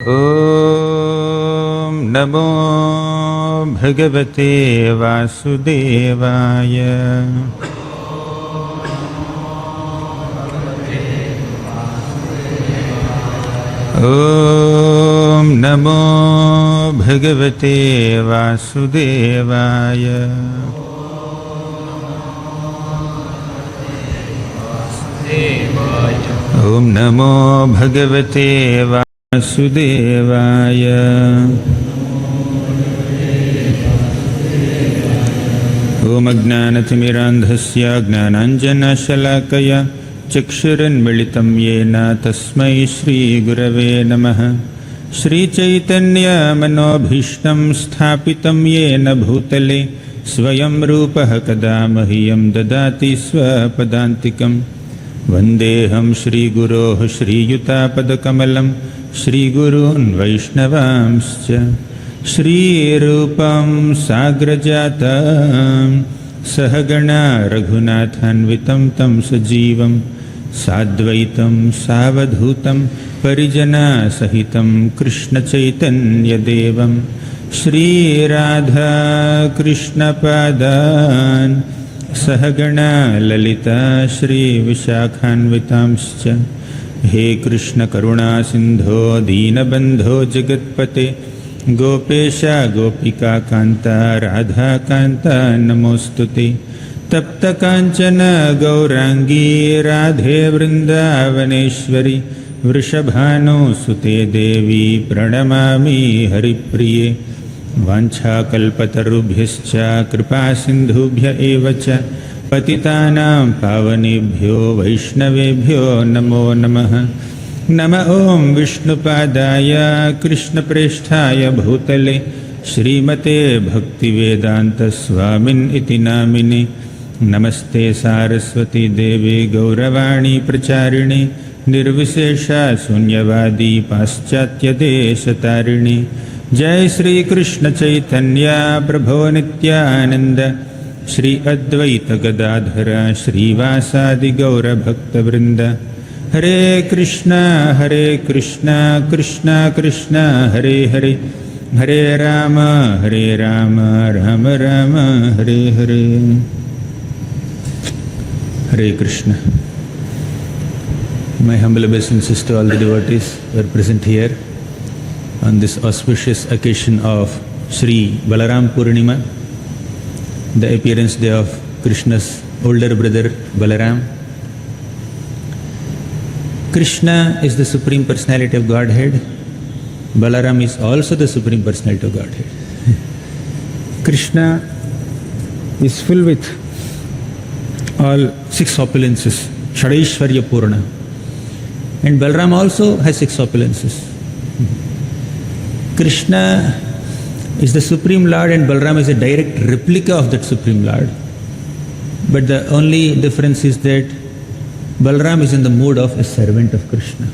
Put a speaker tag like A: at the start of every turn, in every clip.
A: Om Namo Bhagavate Vasudevaya. Om Namo Bhagavate Vasudevaya. Om Namo Bhagavate Vasudevaya. Om Ajnanatimmirandhasya Jnananjanashalakaya Chakshuranmilitam Yena Tasmai Shri Gurave Namaha. Shri Chaitanya Manobhishtam Sthapitam Yena Bhutale Swayam Rupaha Kadamahyam Dadati Swapadantikam. Vandeham Shri Guroh Shri Yutapadakkamalam Shri Gurun Vaishnavamscha. Shri Rupam Sagrajatam Sahagana Raghunathanvitam Tam Sajivam Sadvaitam Savadhutam Parijana Sahitam Krishna Chaitanya Devam. Shri Radha Krishna Padan Sahagana Lalita Shri Vishakhanvitamscha. He Krishna Karuna Sindho Deenabandho Jagatpate Gopesha Gopika Kanta Radha Kanta Namostute. Tapta Kanchana Gaurangi Radhe Vrindavaneshwari. Vrishabhanu Sute Devi Pranamami Haripriye. Vancha kalpatarubhyascha kripa sindhubhya evacha patitanam pavanebhyo vaishnavebhyo namo namaha. Nama Om Vishnupadaya Krishna Presthaya Bhutale Srimate Bhaktivedanta Swamin iti namine. Namaste Saraswati Deve Gauravani Pracharini Nirvisesha Sunyavadi Paschatya Desatarini. Jai Shri Krishna Chaitanya Prabho Nityananda Shri Advaita Gadadhara Shri Vasadi Gaura Bhakta Vrinda. Hare Krishna Krishna Krishna Hare Hare Hare Rama Rama Rama Hare Hare. Hare Krishna. My humble obeisances to all the devotees who are present here on this auspicious occasion of Sri Balaram Purnima, the appearance day of Krishna's older brother Balaram. Krishna is the Supreme Personality of Godhead. Balaram is also the Supreme Personality of Godhead. Krishna is full with all six opulences, Shadaishwarya Purna. And Balaram also has six opulences. Krishna is the Supreme Lord and Balaram is a direct replica of that Supreme Lord. But the only difference is that Balaram is in the mood of a servant of Krishna.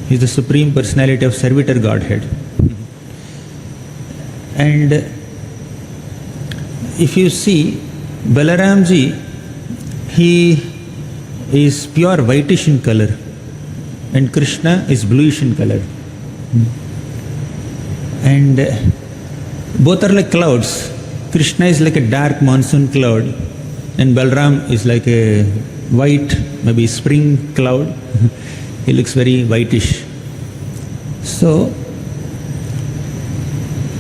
A: He is the Supreme Personality of Servitor Godhead. And if you see, Balaramji, he is pure whitish in color and Krishna is bluish in color. And both are like clouds. Krishna is like a dark monsoon cloud and Balaram is like a white, maybe spring cloud. He looks very whitish. So,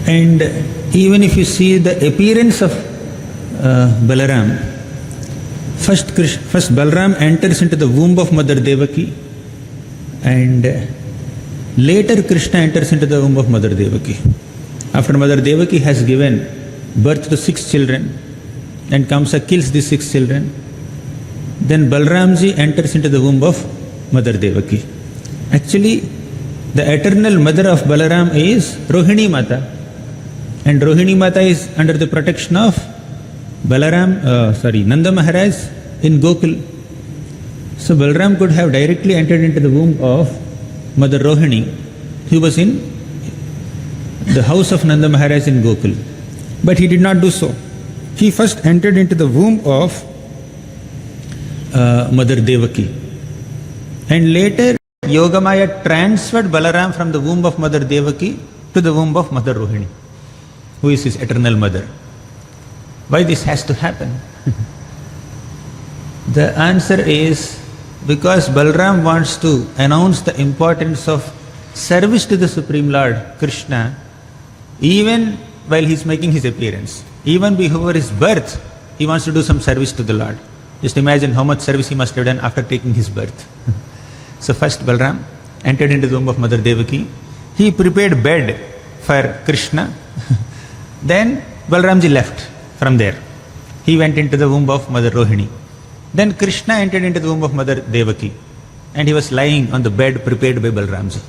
A: and even if you see the appearance of Balaram, first Balaram enters into the womb of Mother Devaki and later Krishna enters into the womb of Mother Devaki. After Mother Devaki has given birth to 6 children and Kamsa kills these 6 children, then Balaramji enters into the womb of Mother Devaki. Actually, the eternal mother of Balaram is Rohini Mata, and Rohini Mata is under the protection of Nanda Maharaj in Gokul. So Balaram could have directly entered into the womb of Mother Rohini, who was in the house of Nanda Maharaj in Gokul. But he did not do so. He first entered into the womb of Mother Devaki. And later Yogamaya transferred Balaram from the womb of Mother Devaki to the womb of Mother Rohini, who is his eternal mother. Why this has to happen? The answer is because Balaram wants to announce the importance of service to the Supreme Lord Krishna even while he is making his appearance. Even before his birth, he wants to do some service to the Lord. Just imagine how much service he must have done after taking his birth. So first Balaram entered into the womb of Mother Devaki. He prepared bed for Krishna. Then Balaramji left from there. He went into the womb of Mother Rohini. Then Krishna entered into the womb of Mother Devaki. And he was lying on the bed prepared by Balaramji.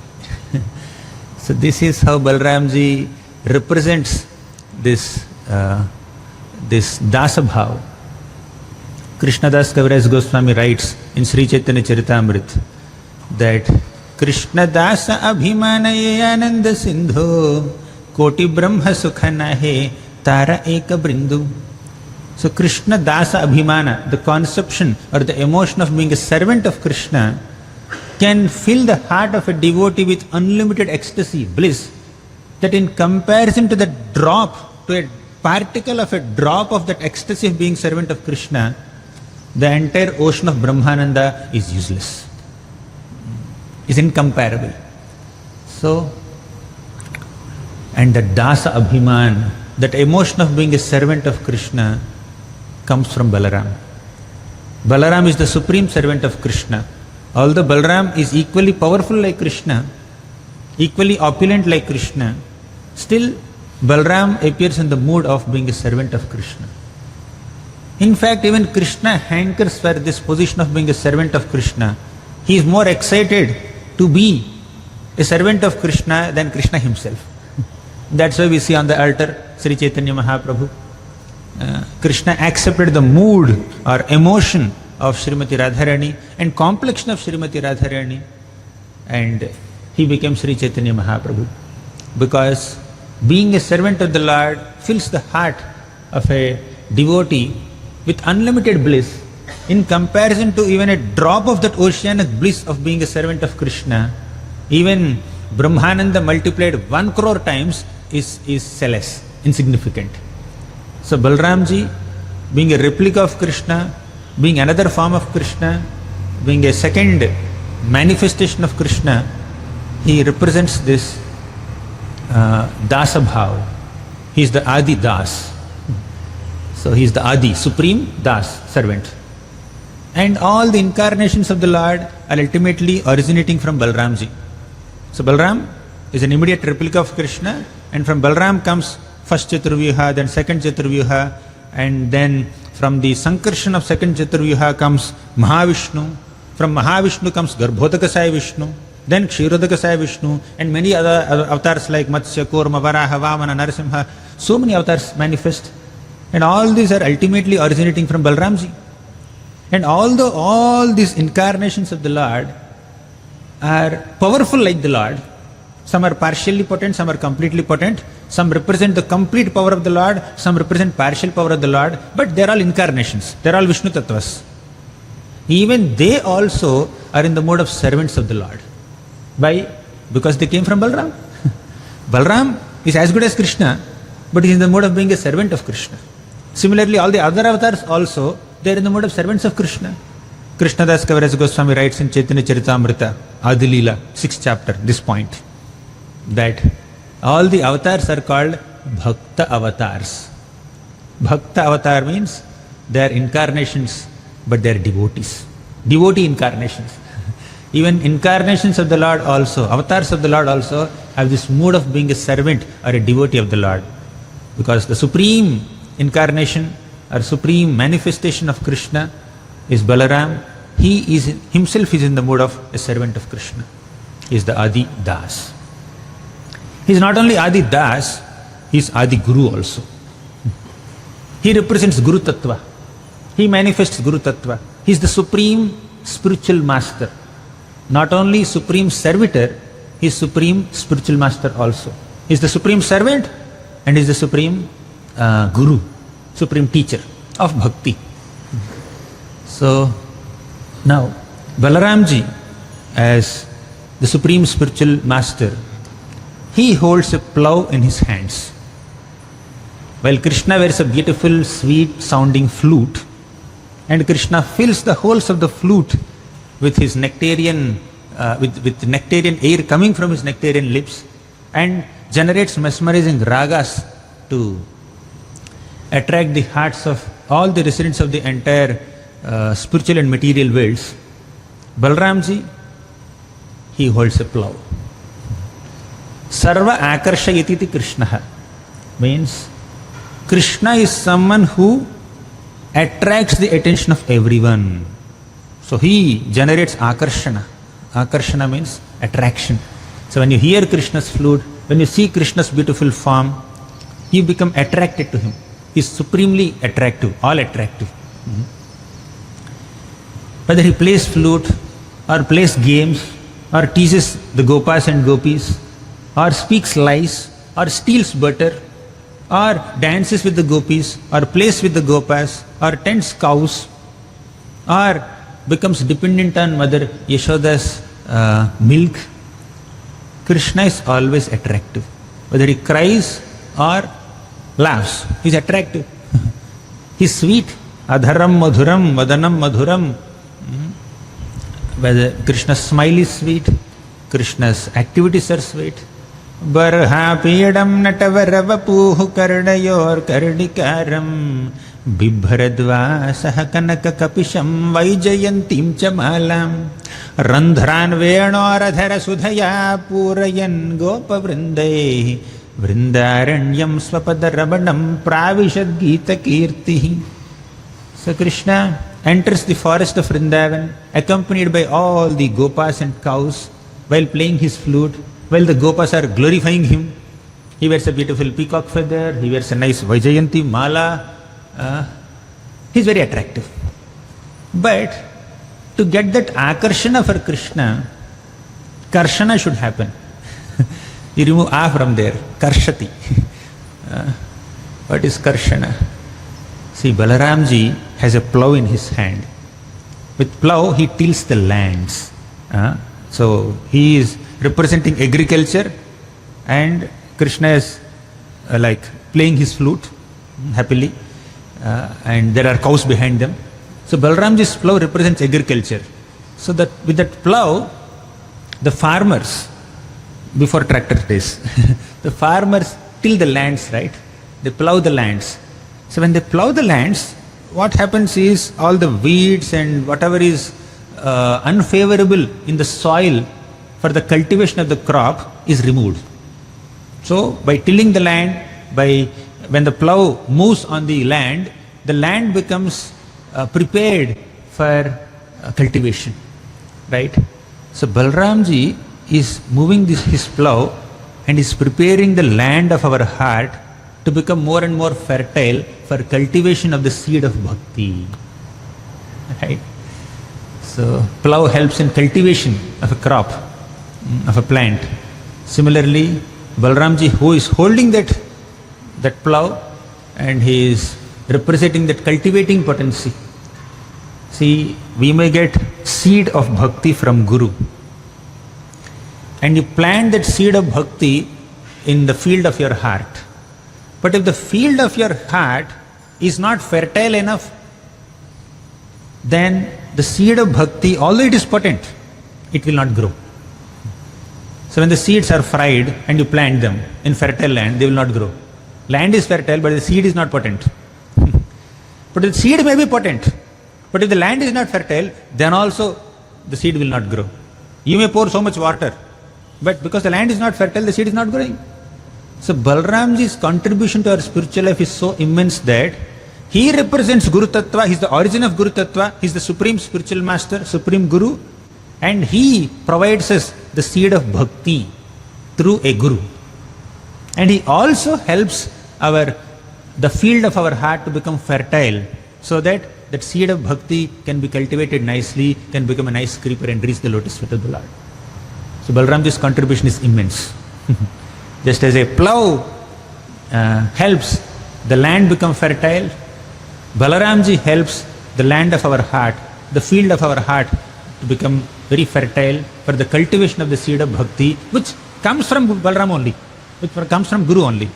A: So this is how Balaramji represents this Dasa Bhav. Krishnadas Kaviraj Goswami writes in Sri Chaitanya Charitamrita that Krishna Dasa Abhimanaye Ananda Sindho Koti Brahma Sukha Nahe Tara Eka Brindu. So Krishna Dasa Abhimana, the conception or the emotion of being a servant of Krishna, can fill the heart of a devotee with unlimited ecstasy, bliss, that in comparison to the drop, to a particle of a drop of that ecstasy of being servant of Krishna, the entire ocean of Brahmananda is useless, is incomparable. So, and the Dasa Abhiman, that emotion of being a servant of Krishna, comes from Balaram. Balaram is the supreme servant of Krishna. Although Balaram is equally powerful like Krishna, equally opulent like Krishna, still Balaram appears in the mood of being a servant of Krishna. In fact, even Krishna hankers for this position of being a servant of Krishna. He is more excited to be a servant of Krishna than Krishna himself. That's why we see on the altar Sri Chaitanya Mahaprabhu. Krishna accepted the mood or emotion of Srimati Radharani and complexion of Srimati Radharani, and he became Sri Chaitanya Mahaprabhu. Because being a servant of the Lord fills the heart of a devotee with unlimited bliss. In comparison to even a drop of that oceanic bliss of being a servant of Krishna, even Brahmananda multiplied 1 crore times is less, insignificant. So Balaramji, being a replica of Krishna, being another form of Krishna, being a second manifestation of Krishna, he represents this Dasa Bhav. He is the Adi Das. So he is the Adi, supreme Das, servant. And all the incarnations of the Lord are ultimately originating from Balaramji. So Balaram is an immediate replica of Krishna, and from Balaram comes first Chaturvyuha, then second Chaturvyuha, and then from the Sankarshan of second Chaturvyuha comes Mahavishnu. From Mahavishnu comes Garbhodakasaya Vishnu, then Kshirodakasaya Vishnu, and many other avatars like Matsya, Kurma, Varaha, Vamana, Narasimha. So many avatars manifest, and all these are ultimately originating from Balaramji. And although all these incarnations of the Lord are powerful like the Lord, some are partially potent, some are completely potent, some represent the complete power of the Lord, some represent partial power of the Lord, but they are all incarnations, they are all Vishnu Tattvas. Even they also are in the mode of servants of the Lord. Why? Because they came from Balaram. Balaram is as good as Krishna, but he is in the mode of being a servant of Krishna. Similarly, all the other avatars also, they are in the mode of servants of Krishna. Krishnadas Kaviraj Goswami writes in Chaitanya Charitamrita, Adi Leela, 6th chapter, this point, that all the avatars are called Bhakta avatars. Bhakta avatar means they are incarnations, but they are devotees. Devotee incarnations. Even incarnations of the Lord also, avatars of the Lord also have this mood of being a servant or a devotee of the Lord. Because the supreme incarnation or supreme manifestation of Krishna is Balaram. He is himself is in the mood of a servant of Krishna. He is the Adi Das. He is not only Adi Das, he is Adi Guru also. He represents Guru Tattva. He manifests Guru Tattva. He is the supreme spiritual master. Not only supreme servitor, he is supreme spiritual master also. He is the supreme servant and he is the supreme Guru, supreme teacher of Bhakti. So now Balaramji, as the Supreme Spiritual Master, he holds a plough in his hands. While Krishna wears a beautiful, sweet sounding flute, and Krishna fills the holes of the flute with his nectarian, with nectarian air coming from his nectarian lips, and generates mesmerizing ragas to attract the hearts of all the residents of the entire spiritual and material worlds. Balaramji, he holds a plough. Sarva akarshayatiti Krishna means Krishna is someone who attracts the attention of everyone. So he generates akarshana. Akarshana means attraction. So when you hear Krishna's flute, when you see Krishna's beautiful form, you become attracted to him. He is supremely attractive, all attractive. Whether he plays flute or plays games or teases the gopas and gopis or speaks lies or steals butter or dances with the gopis or plays with the gopas or tends cows or becomes dependent on Mother Yashoda's milk, Krishna is always attractive. Whether he cries or laughs, he is attractive. He is sweet. Adharam madhuram, vadanam madhuram. Whether Krishna's smile is sweet, Krishna's activities are sweet. Barha piyadam natavaravapuhu kardayor kardikaram bibharadvasah kanaka kapisham vaijayantim chamalam randharan veenoradhara sudhaya purayan gopa vrindai vrindaranyam swapadarabanam pravishad Gita kirti. So Krishna enters the forest of Vrindavan accompanied by all the gopas and cows while playing his flute. While the gopas are glorifying him, he wears a beautiful peacock feather, he wears a nice Vaijayanti mala. He is very attractive. But to get that akarshana for Krishna, karshana should happen. You remove a from there, karshati. What is karshana? See, Balaramji has a plough in his hand. With plough, he tills the lands. So he is representing agriculture, and Krishna is like playing his flute happily, and there are cows behind them. So Balaramji's plough represents agriculture. So that with that plough, the farmers, before tractor days, the farmers till the lands, right? They plough the lands. So when they plough the lands, what happens is all the weeds and whatever is unfavorable in the soil for the cultivation of the crop is removed. So by tilling the land, when the plough moves on the land becomes prepared for cultivation, right? So Balaramji is moving his plough and is preparing the land of our heart to become more and more fertile for cultivation of the seed of bhakti, right? So plough helps in cultivation of a crop, of a plant. Similarly, Balaramji, who is holding that plough, and he is representing that cultivating potency. See, we may get seed of bhakti from Guru, and you plant that seed of bhakti in the field of your heart. But if the field of your heart is not fertile enough, then the seed of bhakti, although it is potent, it will not grow. So when the seeds are fried and you plant them in fertile land, they will not grow. Land is fertile, but the seed is not potent. But the seed may be potent, but if the land is not fertile, then also the seed will not grow. You may pour so much water, but because the land is not fertile, the seed is not growing. So Balaramji's contribution to our spiritual life is so immense that he represents Guru Tattva, he is the origin of Guru Tattva, he is the supreme spiritual master, supreme Guru, and he provides us the seed of bhakti through a Guru. And he also helps the field of our heart to become fertile, so that that seed of bhakti can be cultivated nicely, can become a nice creeper and reach the lotus feet of the Lord. So Balaramji's contribution is immense. Just as a plough helps the land become fertile, Balaramji helps the land of our heart, the field of our heart to become very fertile for the cultivation of the seed of bhakti, which comes from Balarama only, which comes from Guru only.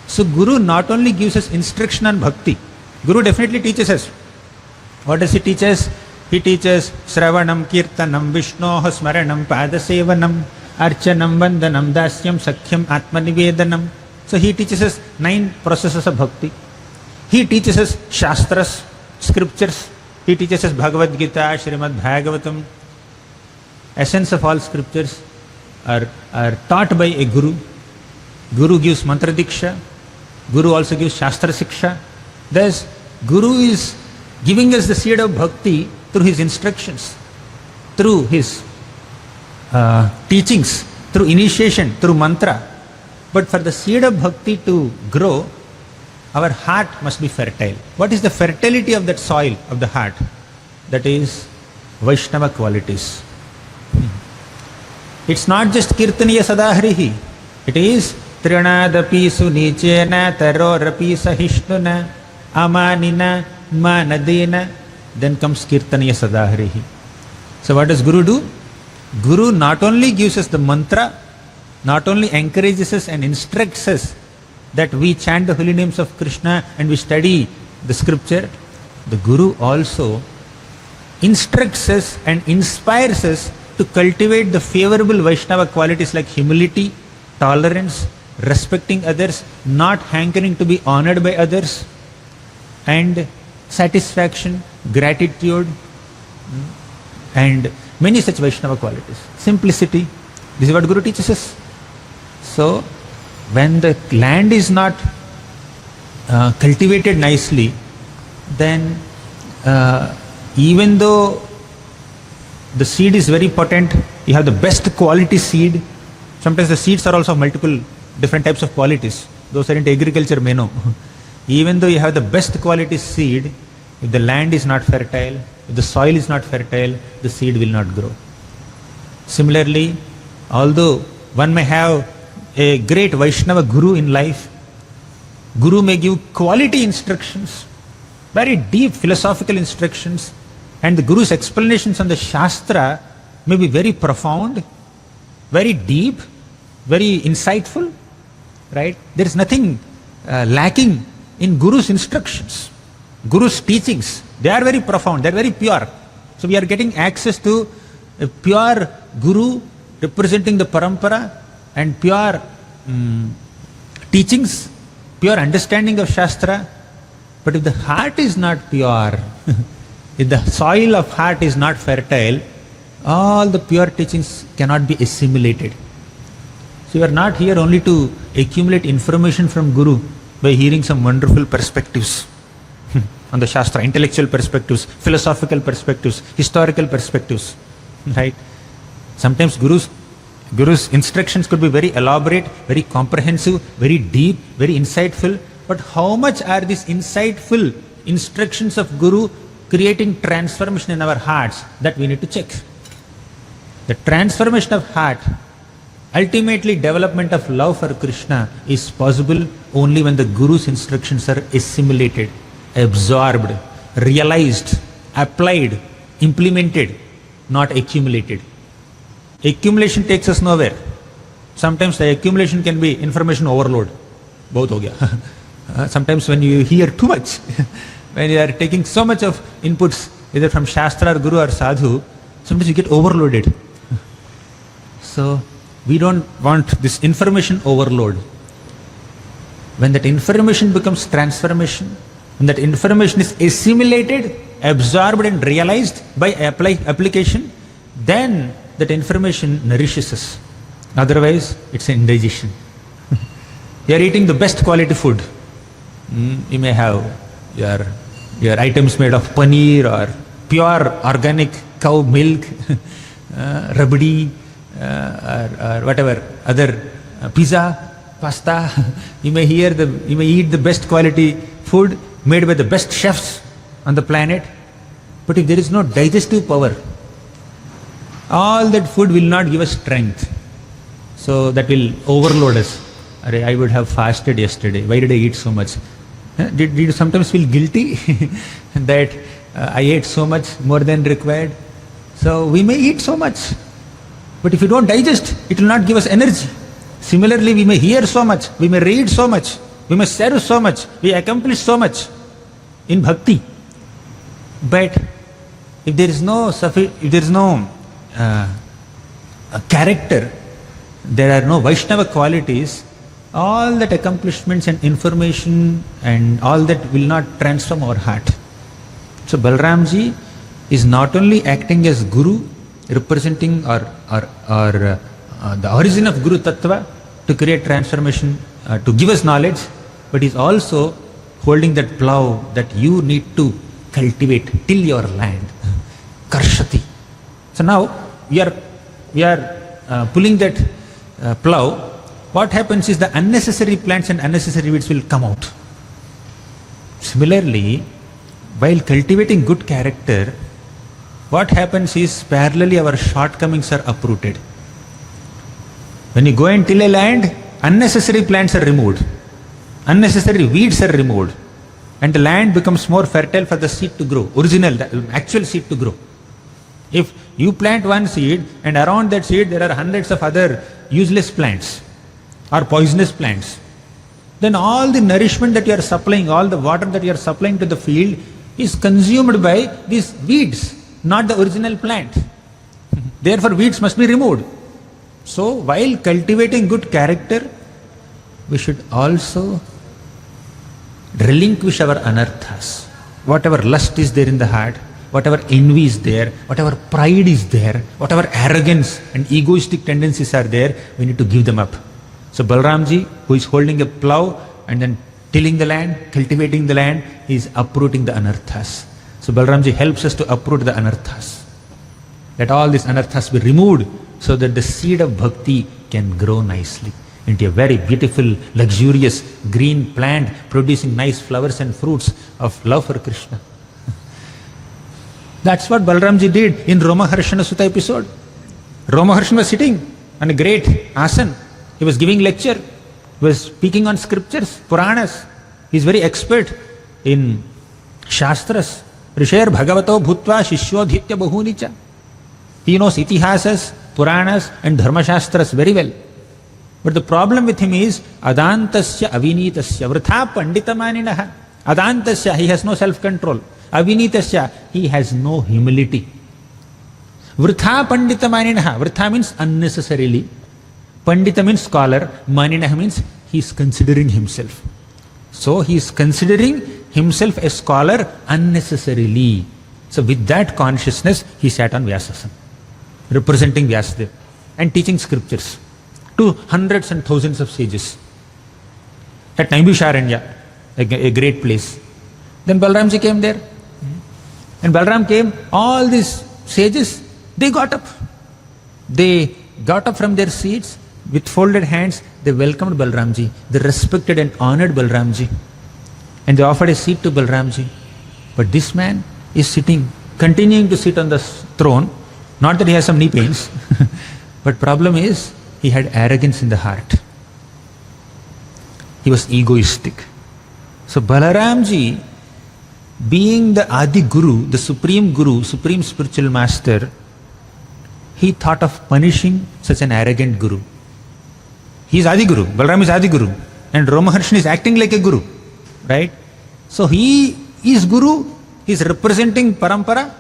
A: So Guru not only gives us instruction on bhakti, Guru definitely teaches us. What does he teach us? He teaches Shravanam, Kirtanam, Vishnoha Smaranam, Padasevanam, Archanam, Vandanam, Dasyam, Sakhyam, Atmanivedanam. So he teaches us 9 processes of bhakti. He teaches us Shastras, scriptures. He teaches us Bhagavad Gita, Srimad Bhagavatam. Essence of all scriptures are taught by a Guru. Guru gives mantra diksha. Guru also gives Shastra Siksha. Thus, Guru is giving us the seed of bhakti through his instructions, through his teachings, through initiation, through mantra. But for the seed of bhakti to grow, our heart must be fertile. What is the fertility of that soil of the heart? That is Vaishnava qualities. It's not just Kirtaniya Sadahrihi. It is Trinadapi Sunichena Tarorapi Sahishnuna Amanina Manadena. Then comes Kirtaniya Sadahrihi. So what does Guru do? Guru not only gives us the mantra, not only encourages us and instructs us that we chant the holy names of Krishna and we study the scripture, the Guru also instructs us and inspires us to cultivate the favorable Vaishnava qualities like humility, tolerance, respecting others, not hankering to be honored by others, and satisfaction, gratitude, and many such Vaishnava qualities. Simplicity. This is what Guru teaches us. So, when the land is not cultivated nicely, then even though the seed is very potent, you have the best quality seed. Sometimes the seeds are also of multiple different types of qualities. Those are into agriculture may know. Even though you have the best quality seed, if the land is not fertile, if the soil is not fertile, the seed will not grow. Similarly, although one may have a great Vaishnava Guru in life, Guru may give quality instructions, very deep philosophical instructions, and the Guru's explanations on the Shastra may be very profound, very deep, very insightful, right? There is nothing lacking in Guru's instructions, Guru's teachings. They are very profound, they are very pure. So we are getting access to a pure Guru representing the parampara and pure teachings, pure understanding of Shastra. But if the heart is not pure, if the soil of heart is not fertile, all the pure teachings cannot be assimilated. So you are not here only to accumulate information from Guru by hearing some wonderful perspectives on the Shastra, intellectual perspectives, philosophical perspectives, historical perspectives, right? Sometimes Guru's instructions could be very elaborate, very comprehensive, very deep, very insightful. But how much are these insightful instructions of Guru creating transformation in our hearts? That we need to check. The transformation of heart, ultimately development of love for Krishna, is possible only when the Guru's instructions are assimilated, absorbed, realized, applied, implemented, not accumulated. Accumulation takes us nowhere. Sometimes the accumulation can be information overload. Both ho gaya. Sometimes when you hear too much, when you are taking so much of inputs, either from Shastra or Guru or Sadhu, sometimes you get overloaded. So we don't want this information overload. When that information becomes transformation, when that information is assimilated, absorbed and realized by application, then that information nourishes us. Otherwise, it's an indigestion. You are eating the best quality food. You may have your items made of paneer or pure organic cow milk, rabdi, or whatever other pizza, pasta. You may eat the best quality food made by the best chefs on the planet. But if there is no digestive power, all that food will not give us strength. So that will overload us. I would have fasted yesterday. Why did I eat so much? Did you sometimes feel guilty that I ate so much more than required? So we may eat so much, but if we don't digest, it will not give us energy. Similarly, we may hear so much, we may read so much, we may serve so much, we accomplish so much in bhakti. But if there is no character, there are no Vaishnava qualities, all that accomplishments and information and all that will not transform our heart. So Balaramji is not only acting as Guru, representing or the origin of Guru Tattva to create transformation, to give us knowledge, but is also holding that plough that you need to cultivate till your land. Karshati. So now we are pulling that plough. What happens is the unnecessary plants and unnecessary weeds will come out. Similarly, while cultivating good character, what happens is parallelly our shortcomings are uprooted. When you go and till a land, unnecessary plants are removed, unnecessary weeds are removed, and the land becomes more fertile for the seed to grow, the actual seed to grow. If you plant one seed and around that seed there are hundreds of other useless plants or poisonous plants, then all the nourishment that you are supplying, all the water that you are supplying to the field is consumed by these weeds, not the original plant. Therefore, weeds must be removed. So, while cultivating good character, we should also relinquish our anarthas. Whatever lust is there in the heart, whatever envy is there, whatever pride is there, whatever arrogance and egoistic tendencies are there, we need to give them up. So Balaramji, who is holding a plough and then tilling the land, cultivating the land, is uprooting the anarthas. So Balaramji helps us to uproot the anarthas. Let all these anarthas be removed so that the seed of bhakti can grow nicely into a very beautiful, luxurious, green plant producing nice flowers and fruits of love for Krishna. That's what Balaramji did in Romaharshana Sutta episode. Romaharshana was sitting on a great asan. He was giving lecture. He was speaking on scriptures, Puranas. He is very expert in Shastras. Rishair Bhagavato Bhutva Shishyodhitya Bahunicha. He knows Itihasas, Puranas and Dharma Shastras very well. But the problem with him is Adantasya Avinitasya Vritha Panditamaninaha. Adantasya, he has no self-control. Avinitasya, he has no humility. Vritha Panditamaninaha. Vritha means unnecessarily. Pandita means scholar. Maninaha means he is considering himself. So he is considering himself a scholar unnecessarily. So with that consciousness, he sat on Vyasasana, representing Vyasadeva and teaching scriptures to hundreds and thousands of sages at Naibisharanya, a great place. Then Balaramji came there. And Balaram came, all these sages, they got up. They got up from their seats with folded hands. They welcomed Balaramji. They respected and honored Balaramji. And they offered a seat to Balaramji. But this man is sitting, continuing to sit on the throne. Not that he has some knee pains. But problem is, he had arrogance in the heart. He was egoistic. So Balaramji, being the Adi Guru, the Supreme Guru, Supreme Spiritual Master, he thought of punishing such an arrogant Guru. He is Adi Guru, Balaram is Adi Guru, and Romaharshana is acting like a Guru, right? So he is Guru, he is representing Parampara,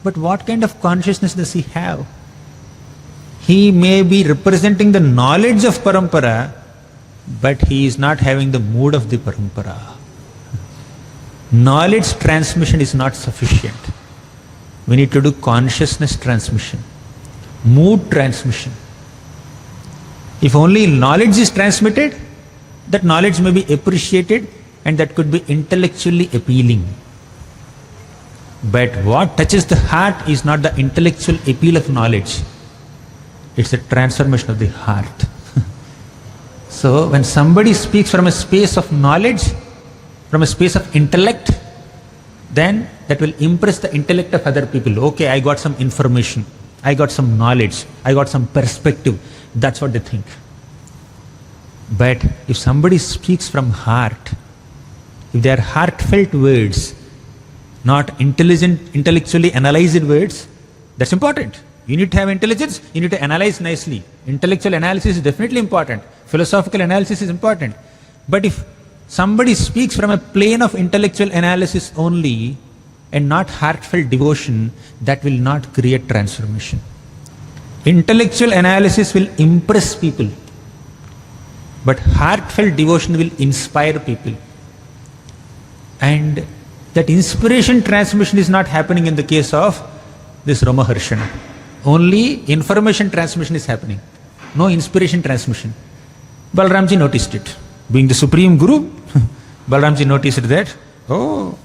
A: but what kind of consciousness does he have? He may be representing the knowledge of Parampara, but he is not having the mood of the Parampara. Knowledge transmission is not sufficient. We need to do consciousness transmission, mood transmission. If only knowledge is transmitted, that knowledge may be appreciated and that could be intellectually appealing. But what touches the heart is not the intellectual appeal of knowledge. It's a transformation of the heart. So when somebody speaks from a space of knowledge, from a space of intellect, then that will impress the intellect of other people. Okay, I got some information, I got some knowledge, I got some perspective. That's what they think. But if somebody speaks from heart, if they are heartfelt words, not intelligent, intellectually analyzed words, That's important. You need to have intelligence, you need to analyze nicely. Intellectual analysis is definitely important. Philosophical analysis is important. But if somebody speaks from a plane of intellectual analysis only and not heartfelt devotion, that will not create transformation. Intellectual analysis will impress people, but heartfelt devotion will inspire people. And that inspiration transmission is not happening in the case of this Ramaharshana. Only information transmission is happening, no inspiration transmission. Balaramji noticed it. Being the Supreme Guru, Balaramji noticed that, oh,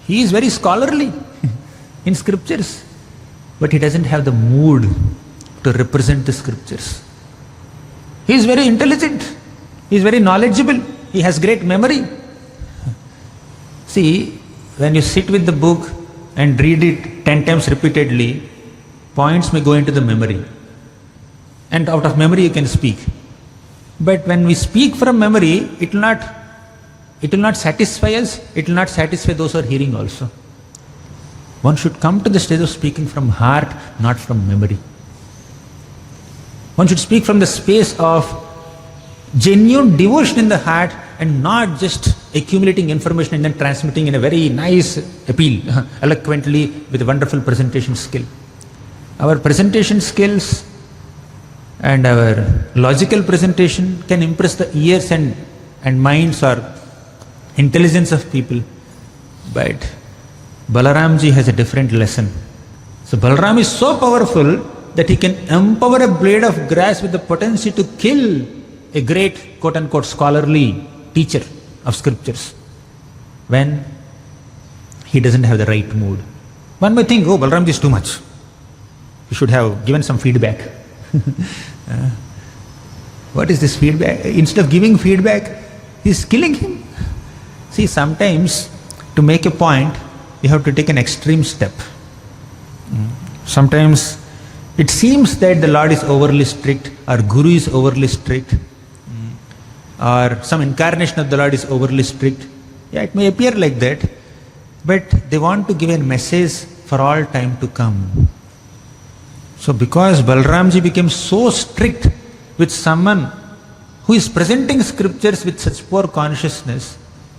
A: he is very scholarly in scriptures, but he doesn't have the mood to represent the scriptures. He is very intelligent, he is very knowledgeable, he has great memory. See, when you sit with the book and read it 10 times repeatedly, points may go into the memory. And out of memory you can speak. But when we speak from memory, it will not satisfy us, it will not satisfy those who are hearing also. One should come to the stage of speaking from heart, not from memory. One should speak from the space of genuine devotion in the heart and not just accumulating information and then transmitting in a very nice appeal, eloquently with a wonderful presentation skill. Our presentation skills and our logical presentation can impress the ears and minds or intelligence of people. But Balaramji has a different lesson. So Balaram is so powerful that he can empower a blade of grass with the potency to kill a great quote-unquote scholarly teacher of scriptures when he doesn't have the right mood. One may think, oh, Balaramji is too much. You should have given some feedback. What is this feedback? Instead of giving feedback, he is killing him. See, sometimes to make a point, you have to take an extreme step. Sometimes it seems that the Lord is overly strict, or Guru is overly strict, or some incarnation of the Lord is overly strict. Yeah, it may appear like that, but they want to give a message for all time to come. So because Balaramji became so strict with someone who is presenting scriptures with such poor consciousness,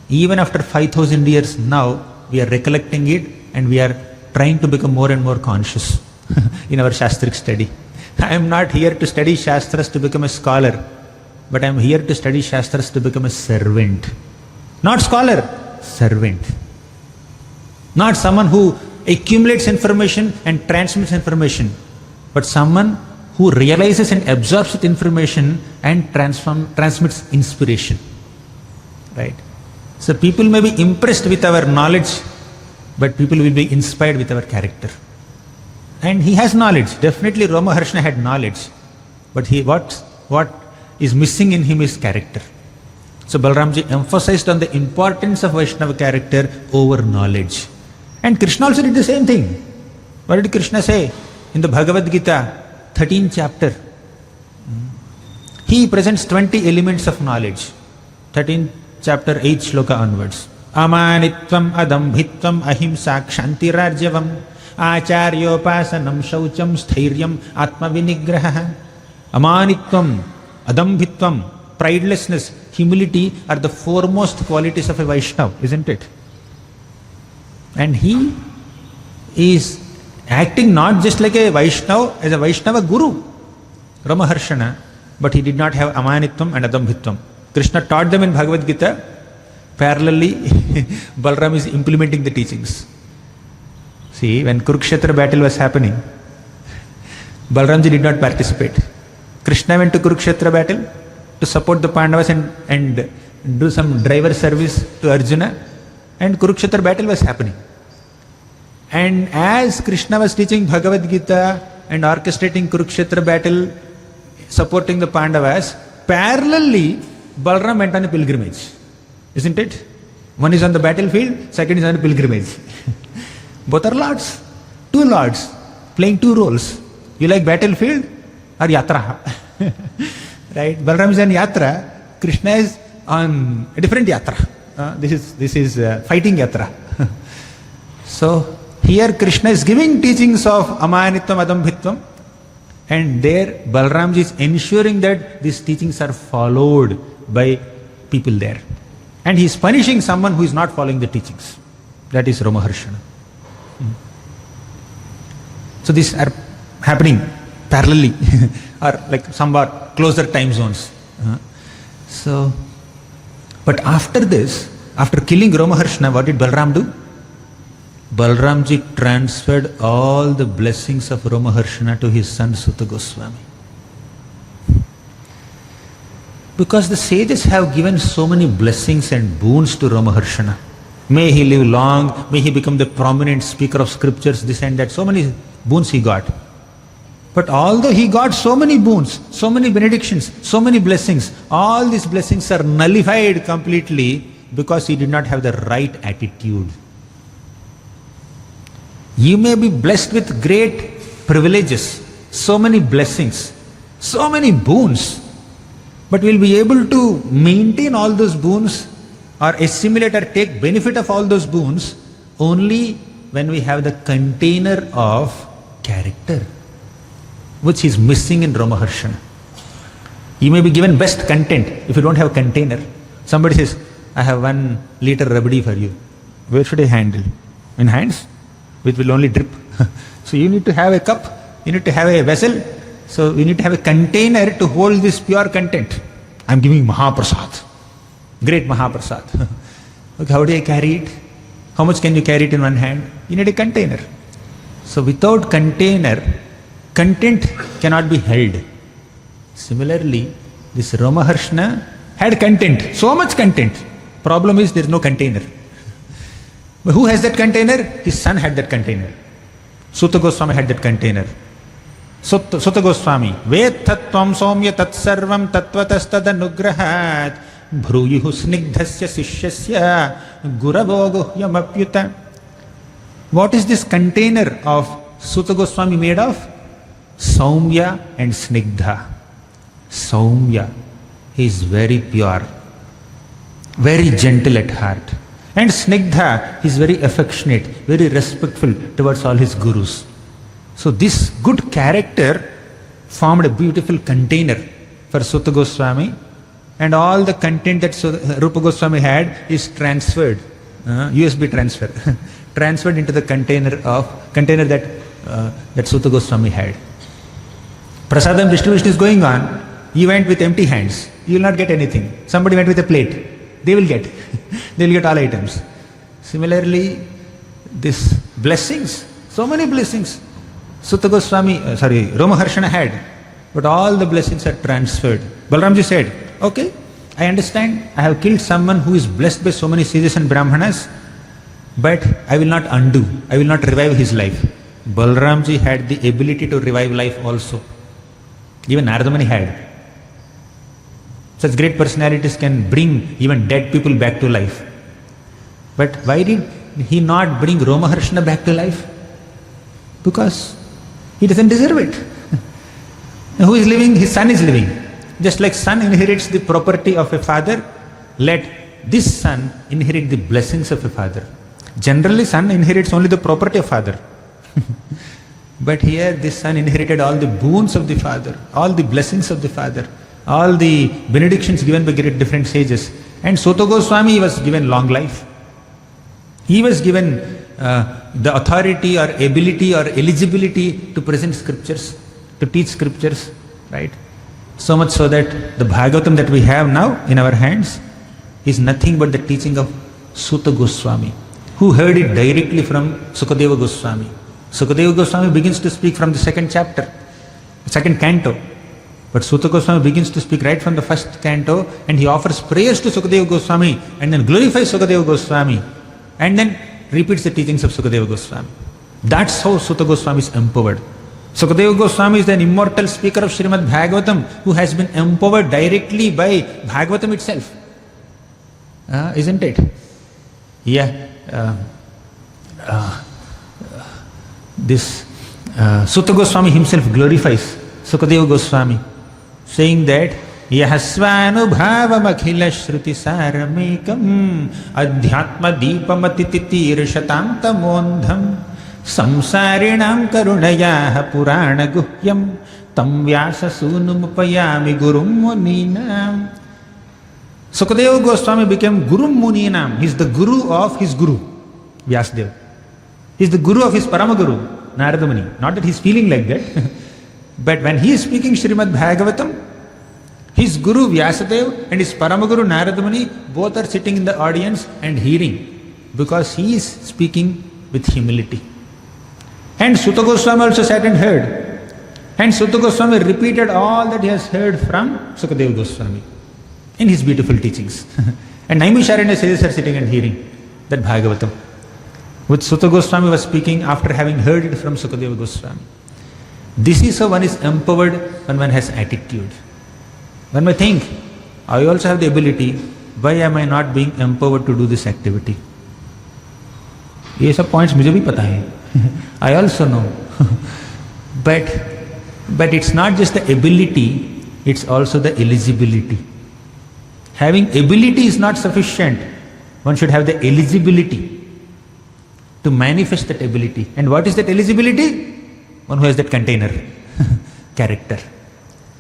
A: even after 5,000 years now, we are recollecting it and we are trying to become more and more conscious in our Shastric study. I am not here to study Shastras to become a scholar, but I am here to study Shastras to become a servant. Not scholar, servant. Not someone who accumulates information and transmits information, but someone who realizes and absorbs that information and transmits inspiration. Right? So people may be impressed with our knowledge, but people will be inspired with our character. And he has knowledge. Definitely Ramaharshana had knowledge. But what is missing in him is character. So Balaramji emphasized on the importance of Vaishnava character over knowledge. And Krishna also did the same thing. What did Krishna say? In the Bhagavad Gita, 13th chapter, he presents 20 elements of knowledge. 13th chapter, 8th shloka onwards. Amanitvam adambhitvam ahimsa kshantirarjavam acharyopasanam shaucham sthiryam atmavinigraha. Amanitvam, adambhitvam, pridelessness, humility are the foremost qualities of a Vaishnava, isn't it? And he is acting not just like a Vaishnava, as a Vaishnava Guru, Ramaharshana, but he did not have amanitvam and adambhitvam. Krishna taught them in Bhagavad Gita. Parallelly, Balaram is implementing the teachings. See, when Kurukshetra battle was happening, Balaramji did not participate. Krishna went to Kurukshetra battle to support the Pandavas and do some driver service to Arjuna, and Kurukshetra battle was happening. And as Krishna was teaching Bhagavad Gita and orchestrating Kurukshetra battle, supporting the Pandavas, parallelly Balaram went on a pilgrimage. Isn't it? One is on the battlefield, second is on a pilgrimage. Both are lords. Two lords, playing two roles. You like battlefield or yatra? Right? Balaram is on yatra, Krishna is on a different yatra. This is fighting yatra. So Here Krishna is giving teachings of amanitvam, adambhitvam, and there Balaramji is ensuring that these teachings are followed by people there. And he is punishing someone who is not following the teachings. That is Romaharshana. So these are happening parallelly or like somewhat closer time zones. But after this, after killing Romaharshana, what did Balaram do? Balaramji transferred all the blessings of Romaharshana to his son Suta Goswami. Because the sages have given so many blessings and boons to Romaharshana. May he live long, may he become the prominent speaker of scriptures, this and that. So many boons he got. But although he got so many boons, so many benedictions, so many blessings, all these blessings are nullified completely because he did not have the right attitude. You may be blessed with great privileges, so many blessings, so many boons, but will be able to maintain all those boons or assimilate or take benefit of all those boons only when we have the container of character, which is missing in Romaharshana. You may be given best content if you don't have a container. Somebody says, I have 1 liter rabdi for you. Where should I handle? In hands? Which will only drip. So you need to have a cup, you need to have a vessel, so you need to have a container to hold this pure content. I am giving Mahaprasad, great Mahaprasad. Okay, how do I carry it? How much can you carry it in one hand? You need a container. So without container, content cannot be held. Similarly, this Romaharshana had content, so much content. Problem is there is no container. But who has that container? His son had that container. Suta Goswami had that container. Suta Goswami, Ved tattvam somya tatsarvam tatvatastadanugrahat bhruyuhu snigdhasya sishyasya guravo guhyamapyuta. What is this container of Suta Goswami made of? Saumya and Snigdha. Saumya, he is very pure, very gentle at heart. And Snigdha, he is very affectionate, very respectful towards all his gurus. So this good character formed a beautiful container for Suta Goswami, and all the content that Rupa Goswami had is transferred, USB transfer, transferred into the container that Suta Goswami had. Prasadam distribution is going on. You went with empty hands, you will not get anything. Somebody went with a plate, they will get. They will get all items. Similarly, these blessings, so many blessings, Romaharshana had, but all the blessings are transferred. Balaramji said, okay, I understand, I have killed someone who is blessed by so many sages and brahmanas, but I will not undo, I will not revive his life. Balaramji had the ability to revive life also. Even Narada Muni had. Such great personalities can bring even dead people back to life. But why did he not bring Romaharshana back to life? Because he doesn't deserve it. Who is living? His son is living. Just like son inherits the property of a father, let this son inherit the blessings of a father. Generally, son inherits only the property of father. But here this son inherited all the boons of the father, all the blessings of the father, all the benedictions given by different sages. And Suta Goswami was given long life. He was given the authority or ability or eligibility to present scriptures, to teach scriptures, right? So much so that the Bhagavatam that we have now in our hands is nothing but the teaching of Suta Goswami, who heard it directly from Sukadeva Goswami. Sukadeva Goswami begins to speak from the second chapter, second canto. But Suta Goswami begins to speak right from the first canto, and he offers prayers to Sukadeva Goswami and then glorifies Sukadeva Goswami and then repeats the teachings of Sukadeva Goswami. That's how Suta Goswami is empowered. Sukadeva Goswami is an immortal speaker of Srimad Bhagavatam who has been empowered directly by Bhagavatam itself. Isn't it? Yeah. This Suta Goswami himself glorifies Sukadeva Goswami, saying that Yahasvanubhavam akhila shruti saramekam adhyatma deepam atititir shatantamondham Samsarinam karunaya purana guhyam tam vyasa sunumupayami gurum muninam. Sukadeva Goswami became Gurum Muninam. He is the guru of his guru, Vyasadeva. He is the guru of his Paramaguru, Narada Muni. Not that he is feeling like that. But when he is speaking Srimad Bhagavatam, his guru Vyasadeva and his Paramaguru Narada Muni both are sitting in the audience and hearing, because he is speaking with humility. And Sutta Goswami also sat and heard. And Sutta Goswami repeated all that he has heard from Sukadeva Goswami in his beautiful teachings. And Naimisharanya sages are sitting and hearing that Bhagavatam, which Sutta Goswami was speaking after having heard it from Sukadeva Goswami. This is how one is empowered when one has attitude. When I think, I also have the ability, why am I not being empowered to do this activity? ये सब points मुझे भी पता है. I also know. But it's not just the ability, it's also the eligibility. Having ability is not sufficient. One should have the eligibility to manifest that ability. And what is that eligibility? One who has that container, character,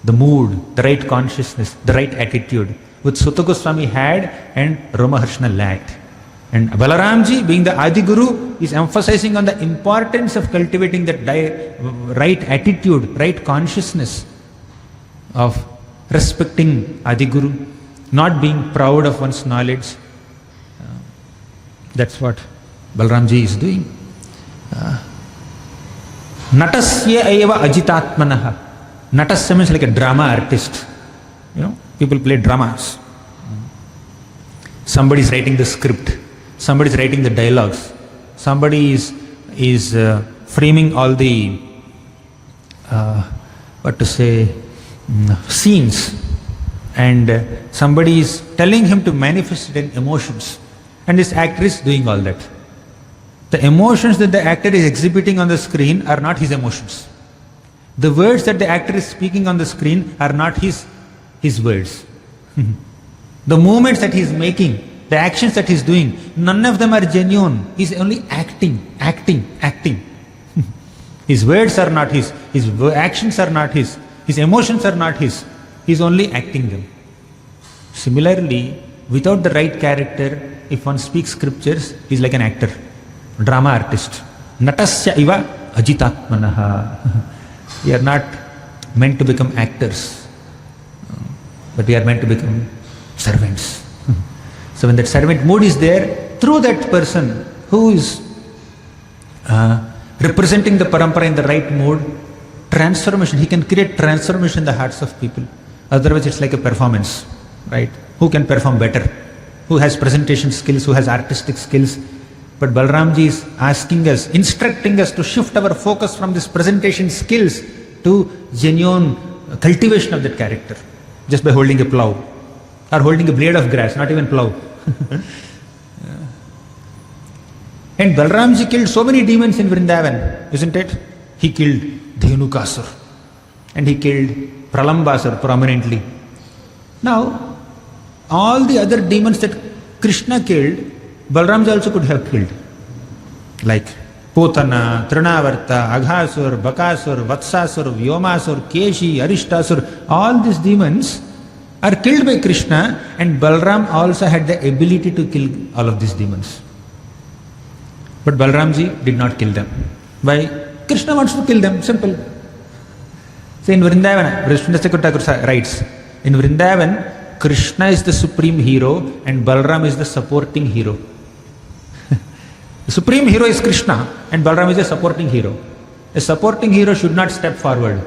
A: the mood, the right consciousness, the right attitude, which Sutta Goswami had and Ramaharshana lacked. And Balaramji, being the Adi Guru, is emphasizing on the importance of cultivating that right attitude, right consciousness of respecting Adi Guru, not being proud of one's knowledge. That's what Balaramji is doing. Natasya eva ajitatmanaha. Natasya means like a drama artist. People play dramas. Somebody is writing the script. Somebody is writing the dialogues. Somebody is framing all the scenes, and somebody is telling him to manifest it in emotions, and this actor is doing all that. The emotions that the actor is exhibiting on the screen are not his emotions. The words that the actor is speaking on the screen are not his words. The movements that he is making, the actions that he is doing, none of them are genuine. He is only acting. His words are not his actions are not his emotions are not his. He is only acting them. Similarly, without the right character, if one speaks scriptures, he is like an actor, drama artist. Natasya iva ajitatmanaha. We are not meant to become actors, but we are meant to become servants. So when that servant mood is there, through that person who is representing the parampara in the right mood, transformation, he can create transformation in the hearts of people. Otherwise it's like a performance, right? Who can perform better? Who has presentation skills, who has artistic skills? But Balaramji is asking us, instructing us to shift our focus from this presentation skills to genuine cultivation of that character, just by holding a plough or holding a blade of grass, not even plough. And Balaramji killed so many demons in Vrindavan, isn't it? He killed Dhenukasur and he killed Pralambasur prominently. Now, all the other demons that Krishna killed, Balaramji also could have killed. Like Potana, Trinavarta, Aghasur, Bakasur, Vatsasur, Vyomasur, Keshi, Arishtasur, all these demons are killed by Krishna, and Balaram also had the ability to kill all of these demons. But Balaramji did not kill them. Why? Krishna wants to kill them, simple. So in Vrindavan, Vrindavan Thakur writes, in Vrindavan, Krishna is the supreme hero and Balaram is the supporting hero. The supreme hero is Krishna and Balaram is a supporting hero. A supporting hero should not step forward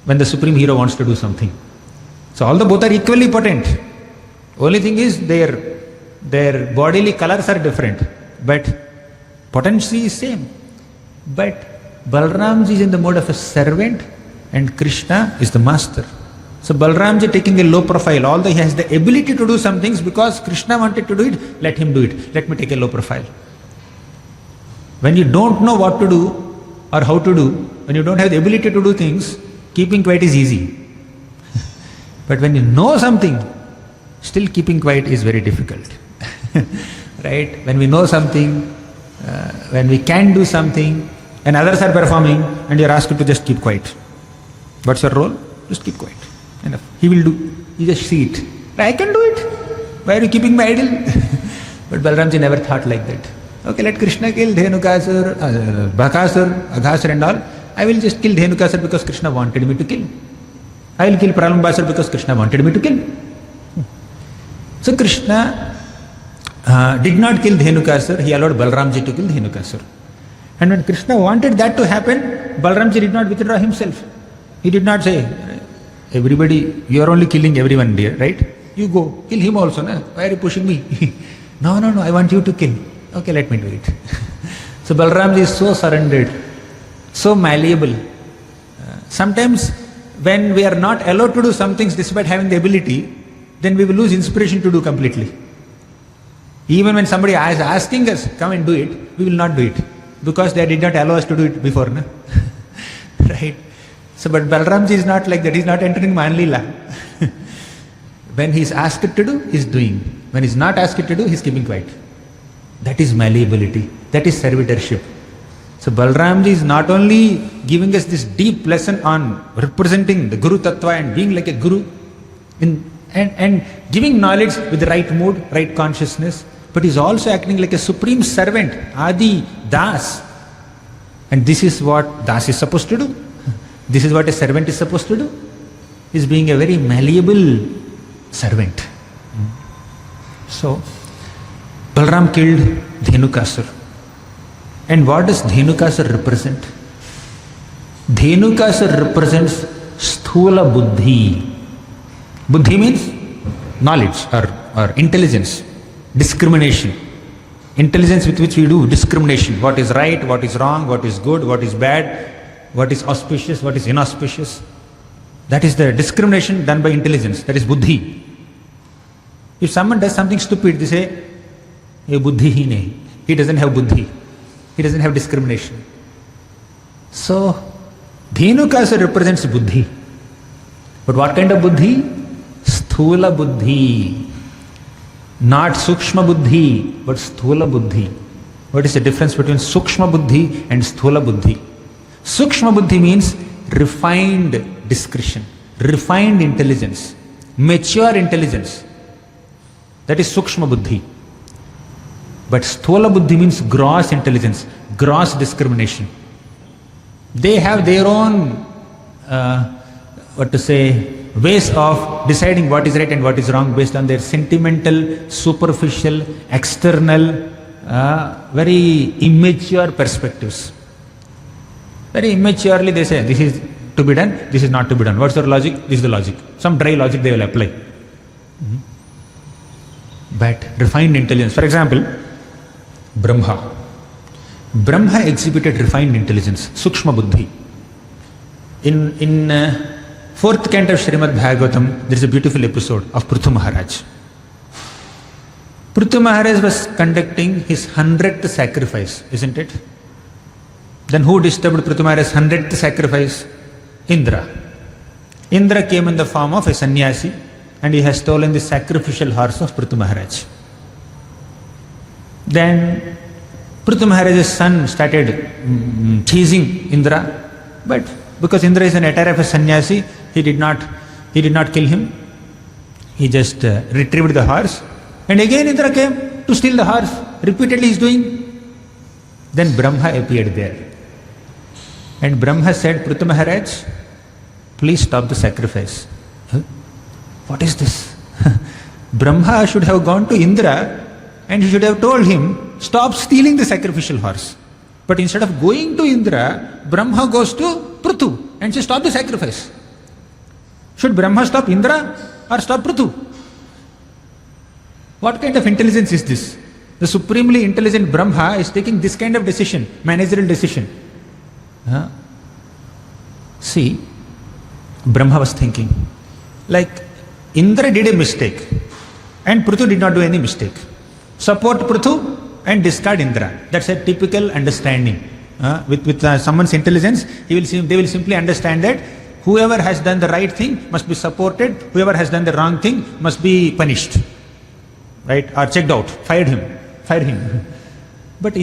A: when the supreme hero wants to do something. So all the both are equally potent. Only thing is their bodily colors are different, but potency is same. But Balaramji is in the mode of a servant and Krishna is the master. So Balaramji taking a low profile, although he has the ability to do some things, because Krishna wanted to do it, let him do it. Let me take a low profile. When you don't know what to do or how to do, when you don't have the ability to do things, keeping quiet is easy. But when you know something, still keeping quiet is very difficult. Right? When we know something, when we can do something and others are performing and you're asked to just keep quiet. What's your role? Just keep quiet. Enough. He will do. You just see it. I can do it. Why are you keeping me idle? But Balaramji never thought like that. Okay, let Krishna kill Dhenukasur, Bhakasur, Aghasur and all. I will just kill Dhenukasur because Krishna wanted me to kill. I will kill Pralambasur because Krishna wanted me to kill. So Krishna did not kill Dhenukasur, he allowed Balaramji to kill Dhenukasur. And when Krishna wanted that to happen, Balaramji did not withdraw himself. He did not say, everybody, you are only killing everyone dear, right? You go, kill him also, na? Why are you pushing me? No, I want you to kill. Okay, let me do it. So Balaramji is so surrendered, so malleable. Sometimes when we are not allowed to do some things despite having the ability, then we will lose inspiration to do completely. Even when somebody is asking us, come and do it, we will not do it. Because they did not allow us to do it before. Na? Right? So, but Balaramji is not like that. He is not entering Manlila. When he is asked to do, he is doing. When he is not asked to do, he is keeping quiet. That is malleability. That is servitorship. So Balaramji is not only giving us this deep lesson on representing the Guru Tattva and being like a Guru and giving knowledge with the right mood, right consciousness, but is also acting like a supreme servant, Adi, Das. And this is what Das is supposed to do. This is what a servant is supposed to do. Is being a very malleable servant. So, Balaram killed Dhenukasur. And what does Dhenukasur represent? Dhenukasur represents Sthula Buddhi. Buddhi means knowledge or intelligence, discrimination. Intelligence with which we do discrimination. What is right, what is wrong, what is good, what is bad, what is auspicious, what is inauspicious. That is the discrimination done by intelligence. That is Buddhi. If someone does something stupid, they say, ye Buddhi hi nahi. He doesn't have Buddhi. He doesn't have discrimination. So, Dhenukasur represents Buddhi. But what kind of Buddhi? Sthula Buddhi. Not Sukshma Buddhi, but Sthula Buddhi. What is the difference between Sukshma Buddhi and Sthula Buddhi? Sukshma Buddhi means refined discretion, refined intelligence, mature intelligence. That is Sukshma Buddhi. But Sthula Buddhi means gross intelligence, gross discrimination. They have their own, ways of deciding what is right and what is wrong based on their sentimental, superficial, external, very immature perspectives. Very immaturely they say, this is to be done, this is not to be done. What's your logic? This is the logic. Some dry logic they will apply. But refined intelligence, for example, Brahma. Brahma exhibited refined intelligence, Sukshma Buddhi. In 4th canto of Srimad Bhagavatam, there is a beautiful episode of Prithu Maharaj. Prithu Maharaj was conducting his 100th sacrifice, isn't it? Then who disturbed Prithu Maharaj's 100th sacrifice? Indra. Indra came in the form of a sannyasi and he has stolen the sacrificial horse of Prithu Maharaj. Then Prithu Maharaj's son started teasing Indra, but because Indra is an attire of a sannyasi, he did not kill him. He just retrieved the horse. And again Indra came to steal the horse. Repeatedly he is doing. Then Brahma appeared there. And Brahma said, Prithu Maharaj, please stop the sacrifice. Huh? What is this? Brahma should have gone to Indra and he should have told him, stop stealing the sacrificial horse. But instead of going to Indra, Brahma goes to Prithu and says, stop the sacrifice. Should Brahma stop Indra or stop Prithu? What kind of intelligence is this? The supremely intelligent Brahma is taking this kind of decision, managerial decision. See, Brahma was thinking, like Indra did a mistake and Prithu did not do any mistake. Support Prithu and discard Indra. That's a typical understanding. With someone's intelligence, they will simply understand that whoever has done the right thing must be supported, whoever has done the wrong thing must be punished. Right? Or checked out, fired him. But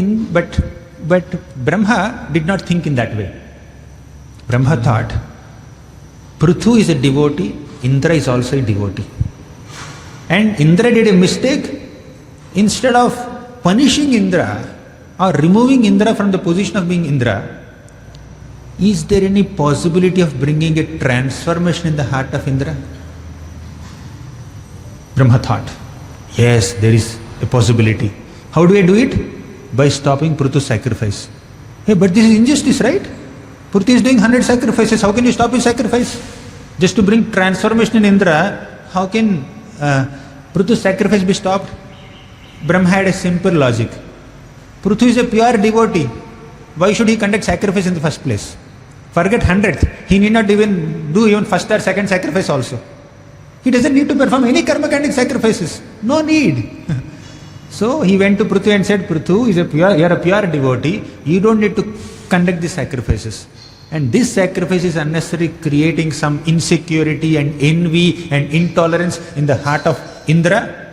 A: Brahma did not think in that way. Brahma thought, Prithu is a devotee, Indra is also a devotee. And Indra did a mistake. Instead of punishing Indra or removing Indra from the position of being Indra, is there any possibility of bringing a transformation in the heart of Indra? Brahma thought, yes, there is a possibility. How do I do it? By stopping Prithu's sacrifice. Hey, but this is injustice, right? Prithu is doing 100 sacrifices. How can you stop his sacrifice? Just to bring transformation in Indra, how can Prithu's sacrifice be stopped? Brahma had a simple logic. Prithu is a pure devotee. Why should he conduct sacrifice in the first place? Forget 100th. He need not even do even first or second sacrifice also. He doesn't need to perform any karma-kandic sacrifices. No need. So he went to Prithu and said, Prithu, you are a pure devotee. You don't need to conduct these sacrifices. And this sacrifice is unnecessary, creating some insecurity and envy and intolerance in the heart of Indra.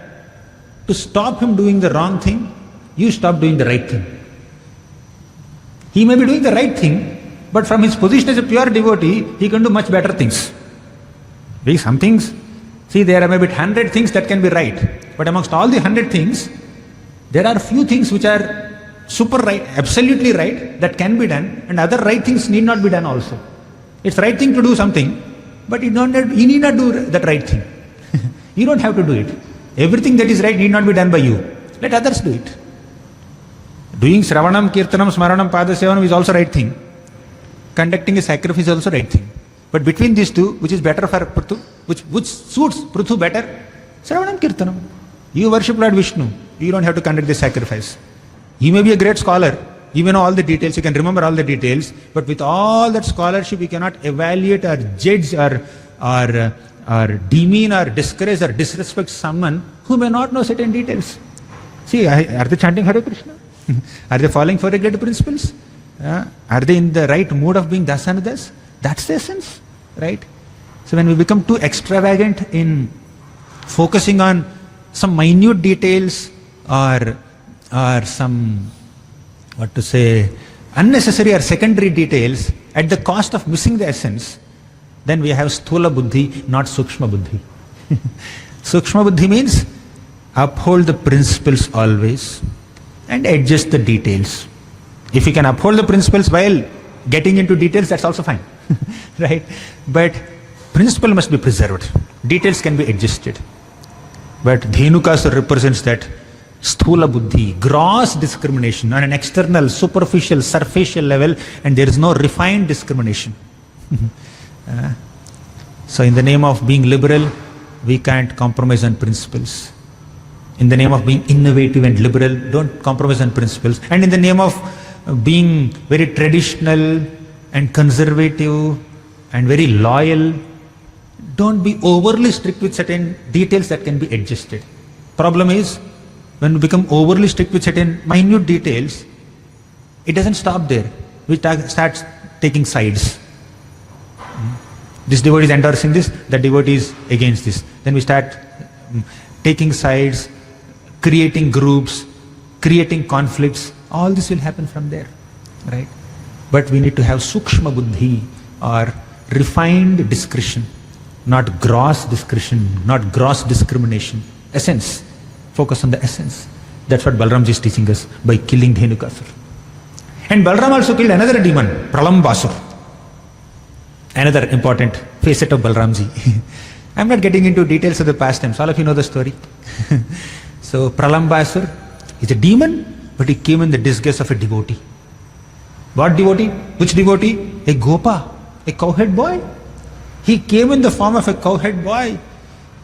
A: To stop him doing the wrong thing, you stop doing the right thing. He may be doing the right thing, but from his position as a pure devotee, he can do much better things. Some things, see, there are maybe 100 things that can be right, but amongst all the 100 things, there are few things which are super right, absolutely right, that can be done, and other right things need not be done also. It's right thing to do something, but you need not do that right thing. You don't have to do it. Everything that is right need not be done by you. Let others do it. Doing Sravanam, Kirtanam, Smaranam, Padasevanam is also right thing. Conducting a sacrifice is also right thing. But between these two, which is better for Prithu, which suits Prithu better? Sravanam, Kirtanam. You worship Lord Vishnu. You don't have to conduct the sacrifice. You may be a great scholar. You may know all the details. You can remember all the details. But with all that scholarship, you cannot evaluate or judge or demean or discourage or disrespect someone who may not know certain details. See, are they chanting Hare Krishna? Are they following for regulated principles? Are they in the right mood of being dasanadas? That's the essence, right? So when we become too extravagant in focusing on some minute details or some, unnecessary or secondary details at the cost of missing the essence, then we have sthula buddhi, not sukshma buddhi. Sukshma buddhi means uphold the principles always and adjust the details. If you can uphold the principles while getting into details, that's also fine. Right? But principle must be preserved. Details can be adjusted. But Dhenukasura represents that sthula buddhi, gross discrimination on an external, superficial, surfacial level, and there is no refined discrimination. So in the name of being liberal, we can't compromise on principles. In the name of being innovative and liberal, don't compromise on principles. And in the name of being very traditional and conservative and very loyal, don't be overly strict with certain details that can be adjusted. Problem is, when we become overly strict with certain minute details, it doesn't stop there. We start taking sides. This devotee is endorsing this, that devotee is against this. Then we start taking sides, creating groups, creating conflicts. All this will happen from there, right? But we need to have sukshma buddhi or refined discretion, not gross discretion, not gross discrimination. Essence. Focus on the essence. That's what Balaramji is teaching us by killing Dhenukasura. And Balaram also killed another demon, Pralambasur. Another important facet of Balaramji. I'm not getting into details of the past times. All of you know the story. So Pralambasur is a demon, but he came in the disguise of a devotee. What devotee? Which devotee? A gopa, a cowhead boy. He came in the form of a cowhead boy,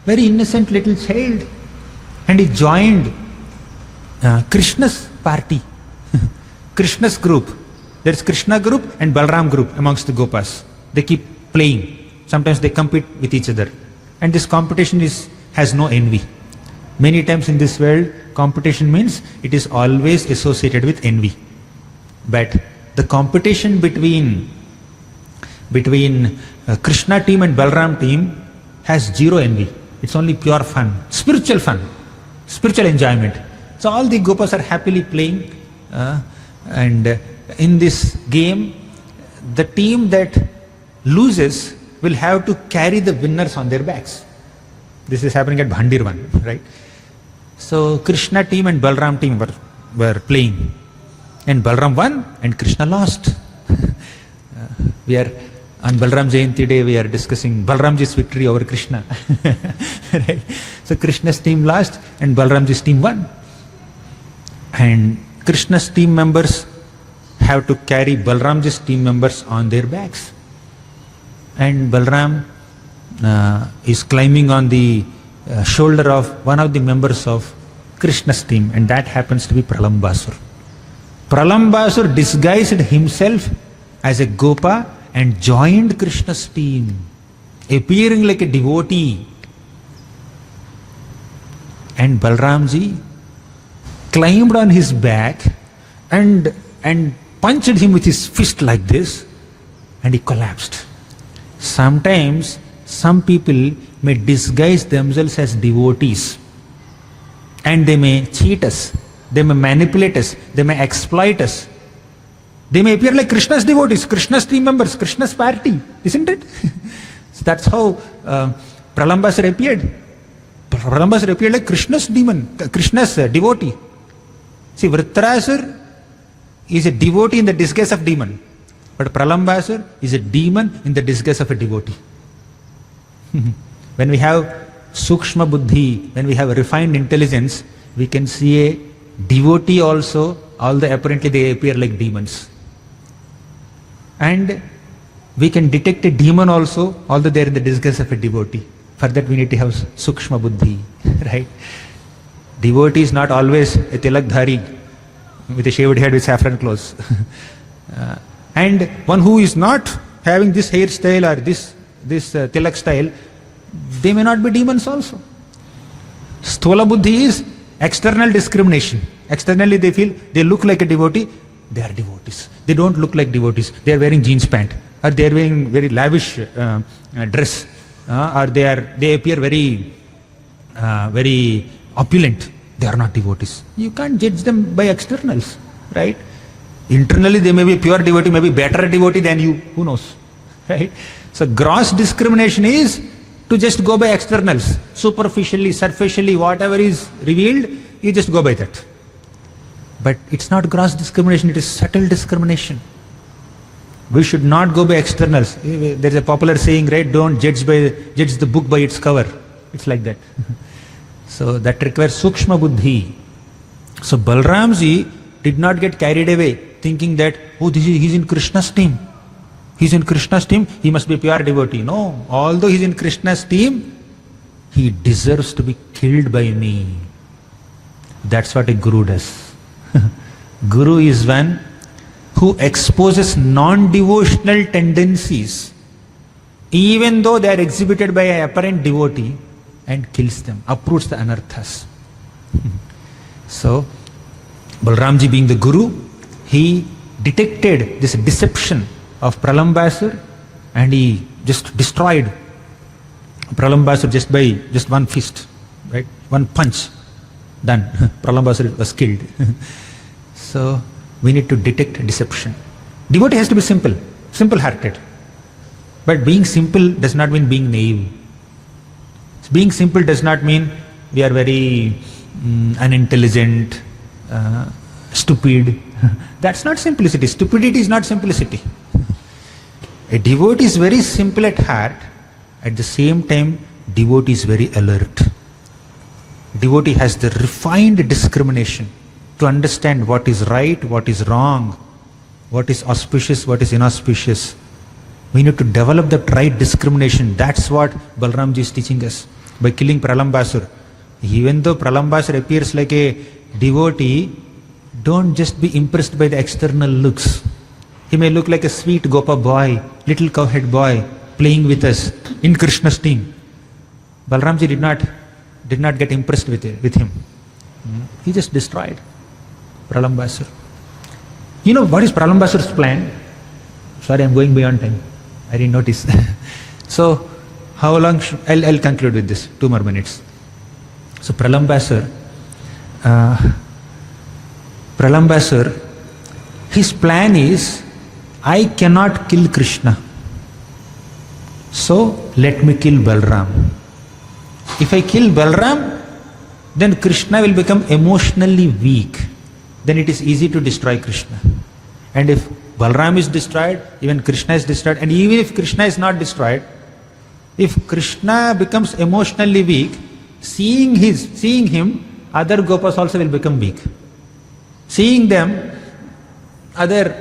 A: very innocent little child. And he joined Krishna's party, Krishna's group. There is Krishna group and Balaram group amongst the gopas. They keep playing. Sometimes they compete with each other. And this competition has no envy. Many times in this world, competition means it is always associated with envy. But the competition between Krishna team and Balaram team has zero envy. It's only pure fun, spiritual enjoyment. So all the gopas are happily playing And in this game, the team that loses will have to carry the winners on their backs. This is happening at Bhandirvan, right? So Krishna team and Balaram team were playing, and Balaram won and Krishna lost. We are on Balaram Jayanti day, we are discussing Balaramji's victory over Krishna. Right? So Krishna's team lost and Balaramji's team won. And Krishna's team members have to carry Balaramji's team members on their backs. And Balaram is climbing on the shoulder of one of the members of Krishna's team, and that happens to be Pralambasur. Pralambasur disguised himself as a Gopa and joined Krishna's team, appearing like a devotee. And Balramji climbed on his back and punched him with his fist like this, and he collapsed. Sometimes some people may disguise themselves as devotees, and they may cheat us, they may manipulate us, they may exploit us. They may appear like Krishna's devotees, Krishna's team members, Krishna's party, isn't it? So that's how Pralambasur appeared. Pralambasur appeared like Krishna's demon, Krishna's devotee. See, Vritrasur is a devotee in the disguise of demon, but Pralambasur is a demon in the disguise of a devotee. When we have Sukshma Buddhi, when we have a refined intelligence, we can see a devotee also, although apparently they appear like demons. And we can detect a demon also, although they are in the disguise of a devotee. For that we need to have Sukshma Buddhi, right? Devotee is not always a tilakdhari with a shaved head with saffron clothes. And one who is not having this hairstyle or this tilak style, they may not be demons also. Sthola Buddhi is external discrimination. Externally they feel they look like a devotee, they are devotees. They don't look like devotees. They are wearing jeans pant, or they are wearing very lavish dress, or they appear very opulent. They are not devotees. You can't judge them by externals, right? Internally they may be pure devotee, maybe better devotee than you, who knows, right? So gross discrimination is to just go by externals, superficially, superficially, whatever is revealed, you just go by that. But it's not gross discrimination, it is subtle discrimination. We should not go by externals. There's a popular saying, right? Don't judge the book by its cover. It's like that. So that requires Sukshma Buddhi. So Balramji did not get carried away thinking that, oh, he's in Krishna's team. He's in Krishna's team, he must be a pure devotee. No, although he's in Krishna's team, he deserves to be killed by me. That's what a guru does. Guru is one who exposes non-devotional tendencies, even though they are exhibited by an apparent devotee, and kills them, uproots the anarthas. So, Balramji being the guru, he detected this deception of Pralambasur, and he just destroyed Pralambasur just by one fist, right? One punch, done. Pralambasur was killed. So we need to detect deception. Devotee has to be simple, simple-hearted. But being simple does not mean being naive. Being simple does not mean we are very unintelligent, stupid. That's not simplicity. Stupidity is not simplicity. A devotee is very simple at heart. At the same time, devotee is very alert. Devotee has the refined discrimination to understand what is right, what is wrong, what is auspicious, what is inauspicious. We need to develop that right discrimination. That's what Balramji is teaching us by killing Pralambasur. Even though Pralambasur appears like a devotee, don't just be impressed by the external looks. He may look like a sweet Gopa boy, little cowhead boy, playing with us in Krishna's team. Balramji did not get impressed with him. He just destroyed Pralambasur. You know what is Pralambasur's plan? Sorry, I'm going beyond time. I didn't notice. So, how long I'll conclude with this, 2 more minutes. So Pralambasur, Pralambasur, his plan is, I cannot kill Krishna, so let me kill Balaram. If I kill Balaram, then Krishna will become emotionally weak. Then it is easy to destroy Krishna. And if Balaram is destroyed, even Krishna is destroyed. And even if Krishna is not destroyed, if Krishna becomes emotionally weak, seeing him, other Gopas also will become weak. Seeing them, other,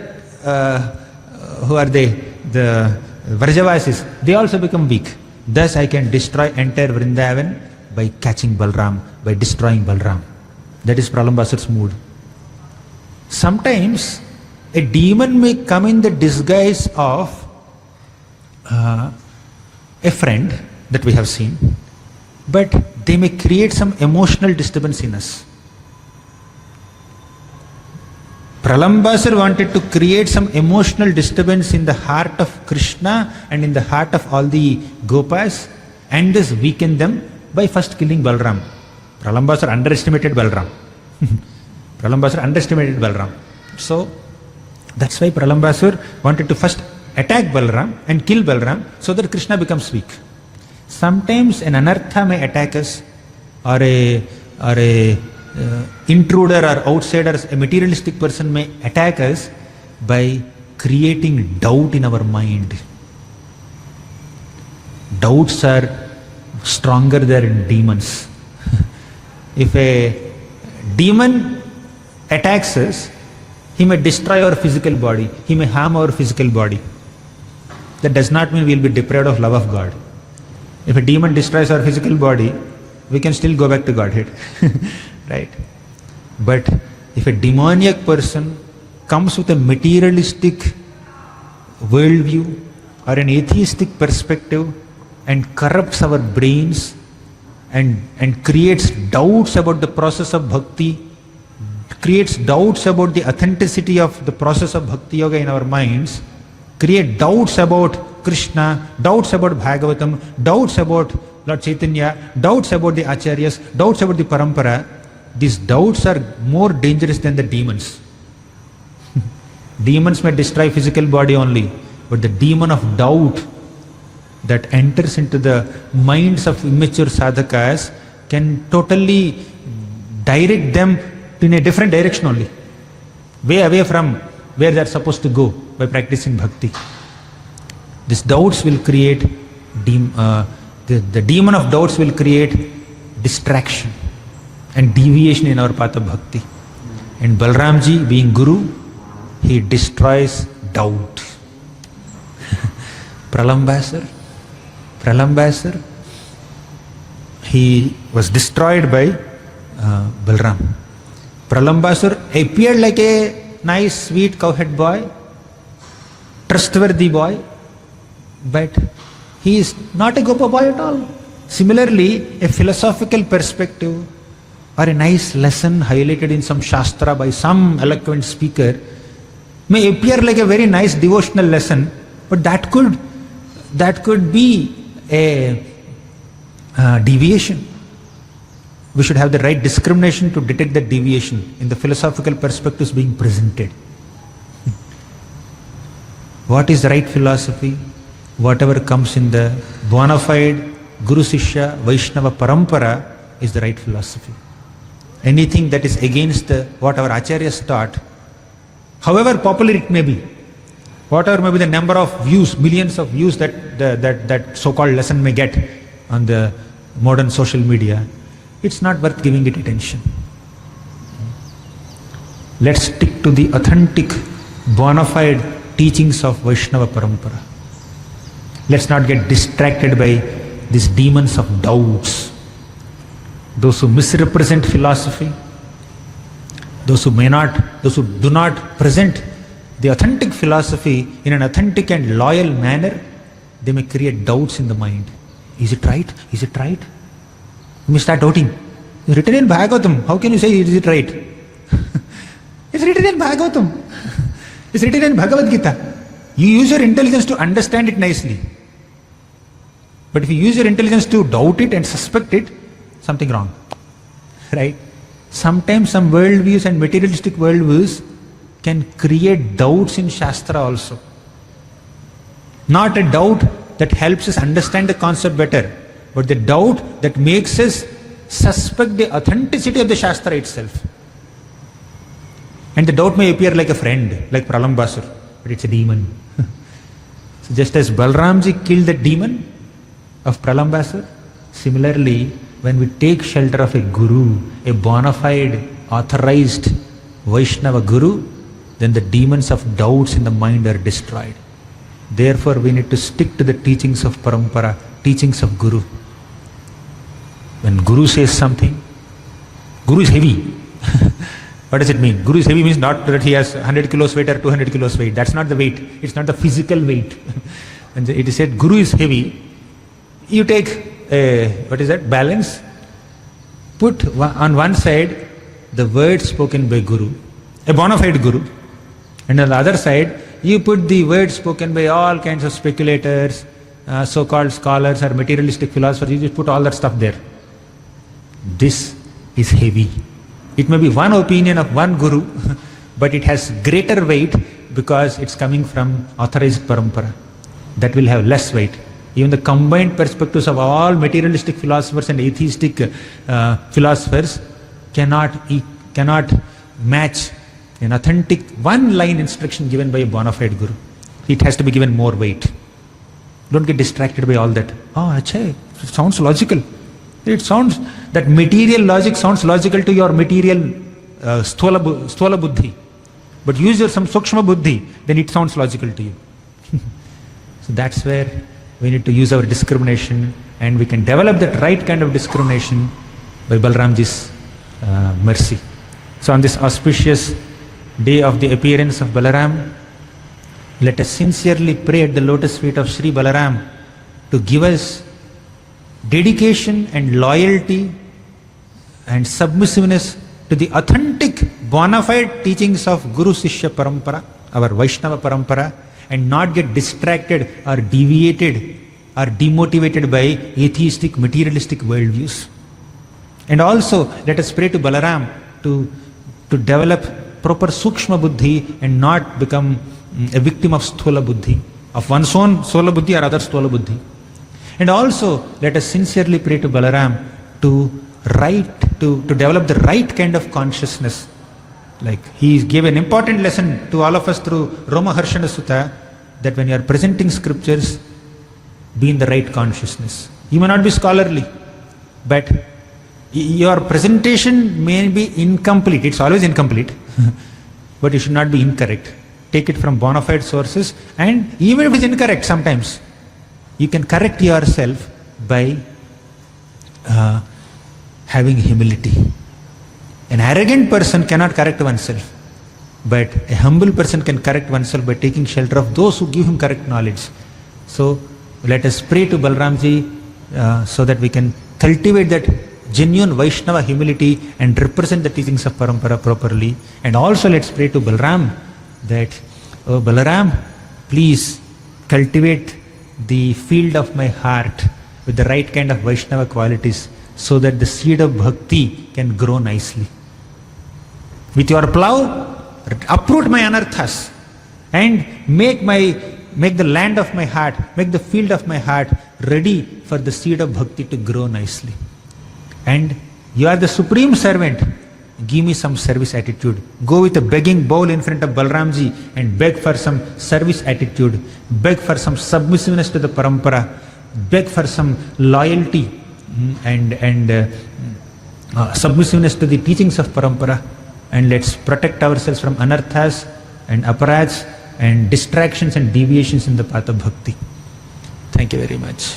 A: who are they? The Vrajavasis, they also become weak. Thus I can destroy entire Vrindavan by catching Balaram, by destroying Balaram. That is Pralambasur's mood. Sometimes a demon may come in the disguise of a friend that we have seen, but they may create some emotional disturbance in us. Pralambasur wanted to create some emotional disturbance in the heart of Krishna and in the heart of all the Gopas, and thus weaken them by first killing Balaram. Pralambasur underestimated Balaram. Pralambasur underestimated Balaram. So that's why Pralambasur wanted to first attack Balaram and kill Balaram so that Krishna becomes weak. Sometimes an anartha may attack us, or a intruder or outsider, a materialistic person may attack us by creating doubt in our mind. Doubts are stronger than demons. If a demon attacks us, he may destroy our physical body, he may harm our physical body. That does not mean we will be deprived of love of God. If a demon destroys our physical body, we can still go back to Godhead. Right? But if a demoniac person comes with a materialistic worldview or an atheistic perspective and corrupts our brains and creates doubts about the process of bhakti, creates doubts about the authenticity of the process of bhakti yoga in our minds, create doubts about Krishna, doubts about Bhagavatam, doubts about Lord Chaitanya, doubts about the Acharyas, doubts about the Parampara, these doubts are more dangerous than the demons. Demons may destroy physical body only, but the demon of doubt that enters into the minds of immature sadhakas can totally direct them in a different direction only, way away from where they are supposed to go by practicing bhakti. These doubts will create, the demon of doubts will create distraction and deviation in our path of bhakti. And Balaramji, being Guru, he destroys doubt. Pralambasur, he was destroyed by Balaram. Pralambasur appeared like a nice, sweet, cowhead boy, trustworthy boy, but he is not a Gopa boy at all. Similarly, a philosophical perspective or a nice lesson highlighted in some shastra by some eloquent speaker may appear like a very nice devotional lesson, but that could be a deviation. We should have the right discrimination to detect that deviation in the philosophical perspectives being presented. What is the right philosophy? Whatever comes in the bona fide Guru Sishya Vaishnava Parampara is the right philosophy. Anything that is against what our Acharyas taught, however popular it may be, whatever may be the number of views, millions of views that so-called lesson may get on the modern social media, it's not worth giving it attention. Let's stick to the authentic, bona fide teachings of Vaishnava Parampara. Let's not get distracted by these demons of doubts. Those who misrepresent philosophy, those who do not present the authentic philosophy in an authentic and loyal manner, they may create doubts in the mind. Is it right? Is it right? You may start doubting. It's written in Bhagavatam. How can you say is it right? It's written in Bhagavatam. It's written in Bhagavad Gita. You use your intelligence to understand it nicely. But if you use your intelligence to doubt it and suspect it, something wrong. Right? Sometimes some worldviews and materialistic worldviews can create doubts in Shastra also. Not a doubt that helps us understand the concept better, but the doubt that makes us suspect the authenticity of the Shastra itself. And the doubt may appear like a friend, like Pralambasur, but it's a demon. So just as Balramji killed the demon of Pralambasur, similarly, when we take shelter of a guru, a bona fide, authorized Vaishnava guru, then the demons of doubts in the mind are destroyed. Therefore, we need to stick to the teachings of Parampara, teachings of Guru. When Guru says something, Guru is heavy. What does it mean? Guru is heavy means not that he has 100 kilos weight or 200 kilos weight. That's not the weight. It's not the physical weight. And it is said Guru is heavy. You take balance. Put on one side the words spoken by Guru, a bona fide Guru. And on the other side, you put the words spoken by all kinds of speculators, so-called scholars or materialistic philosophers. You just put all that stuff there. This is heavy. It may be one opinion of one guru, but it has greater weight because it's coming from authorized parampara. That will have less weight. Even the combined perspectives of all materialistic philosophers and atheistic philosophers cannot match an authentic one-line instruction given by a bona fide guru. It has to be given more weight. Don't get distracted by all that. Oh, achha, it sounds logical. It sounds, that material logic sounds logical to your material sthola buddhi. But use your some sukshma buddhi, then it sounds logical to you. So that's where we need to use our discrimination, and we can develop that right kind of discrimination by Balramji's mercy. So on this auspicious day of the appearance of Balaram, let us sincerely pray at the lotus feet of Sri Balaram to give us dedication and loyalty and submissiveness to the authentic bona fide teachings of Guru Sishya Parampara, our Vaishnava Parampara, and not get distracted or deviated or demotivated by atheistic, materialistic worldviews. And also, let us pray to Balaram to develop proper Sukshma Buddhi and not become a victim of Sthola Buddhi, of one's own Sthola Buddhi or other Sthola Buddhi. And also, let us sincerely pray to Balaram to develop the right kind of consciousness. Like he gave an important lesson to all of us through Roma Harshana Sutta, that when you are presenting scriptures, be in the right consciousness. You may not be scholarly, but your presentation may be incomplete. It's always incomplete, but it should not be incorrect. Take it from bona fide sources, and even if it's incorrect sometimes, you can correct yourself by having humility. An arrogant person cannot correct oneself, but a humble person can correct oneself by taking shelter of those who give him correct knowledge. So let us pray to Balramji so that we can cultivate that genuine Vaishnava humility and represent the teachings of Parampara properly. And also let's pray to Balaram that, oh Balaram, please cultivate the field of my heart with the right kind of Vaishnava qualities, so that the seed of bhakti can grow nicely. With your plow, uproot my anarthas and make the land of my heart, make the field of my heart ready for the seed of bhakti to grow nicely. And you are the supreme servant. Give me some service attitude. Go with a begging bowl in front of Balramji and beg for some service attitude. Beg for some submissiveness to the parampara. Beg for some loyalty and submissiveness to the teachings of parampara. And let's protect ourselves from anarthas and aparats and distractions and deviations in the path of bhakti. Thank you very much.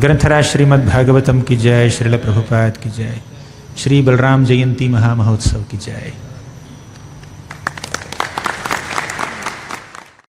A: ग्रंथराज Shrimad Bhagavatam की जय, श्रील प्रभुपाद की जय, श्री बलराम जयंती महामहोत्सव की जय.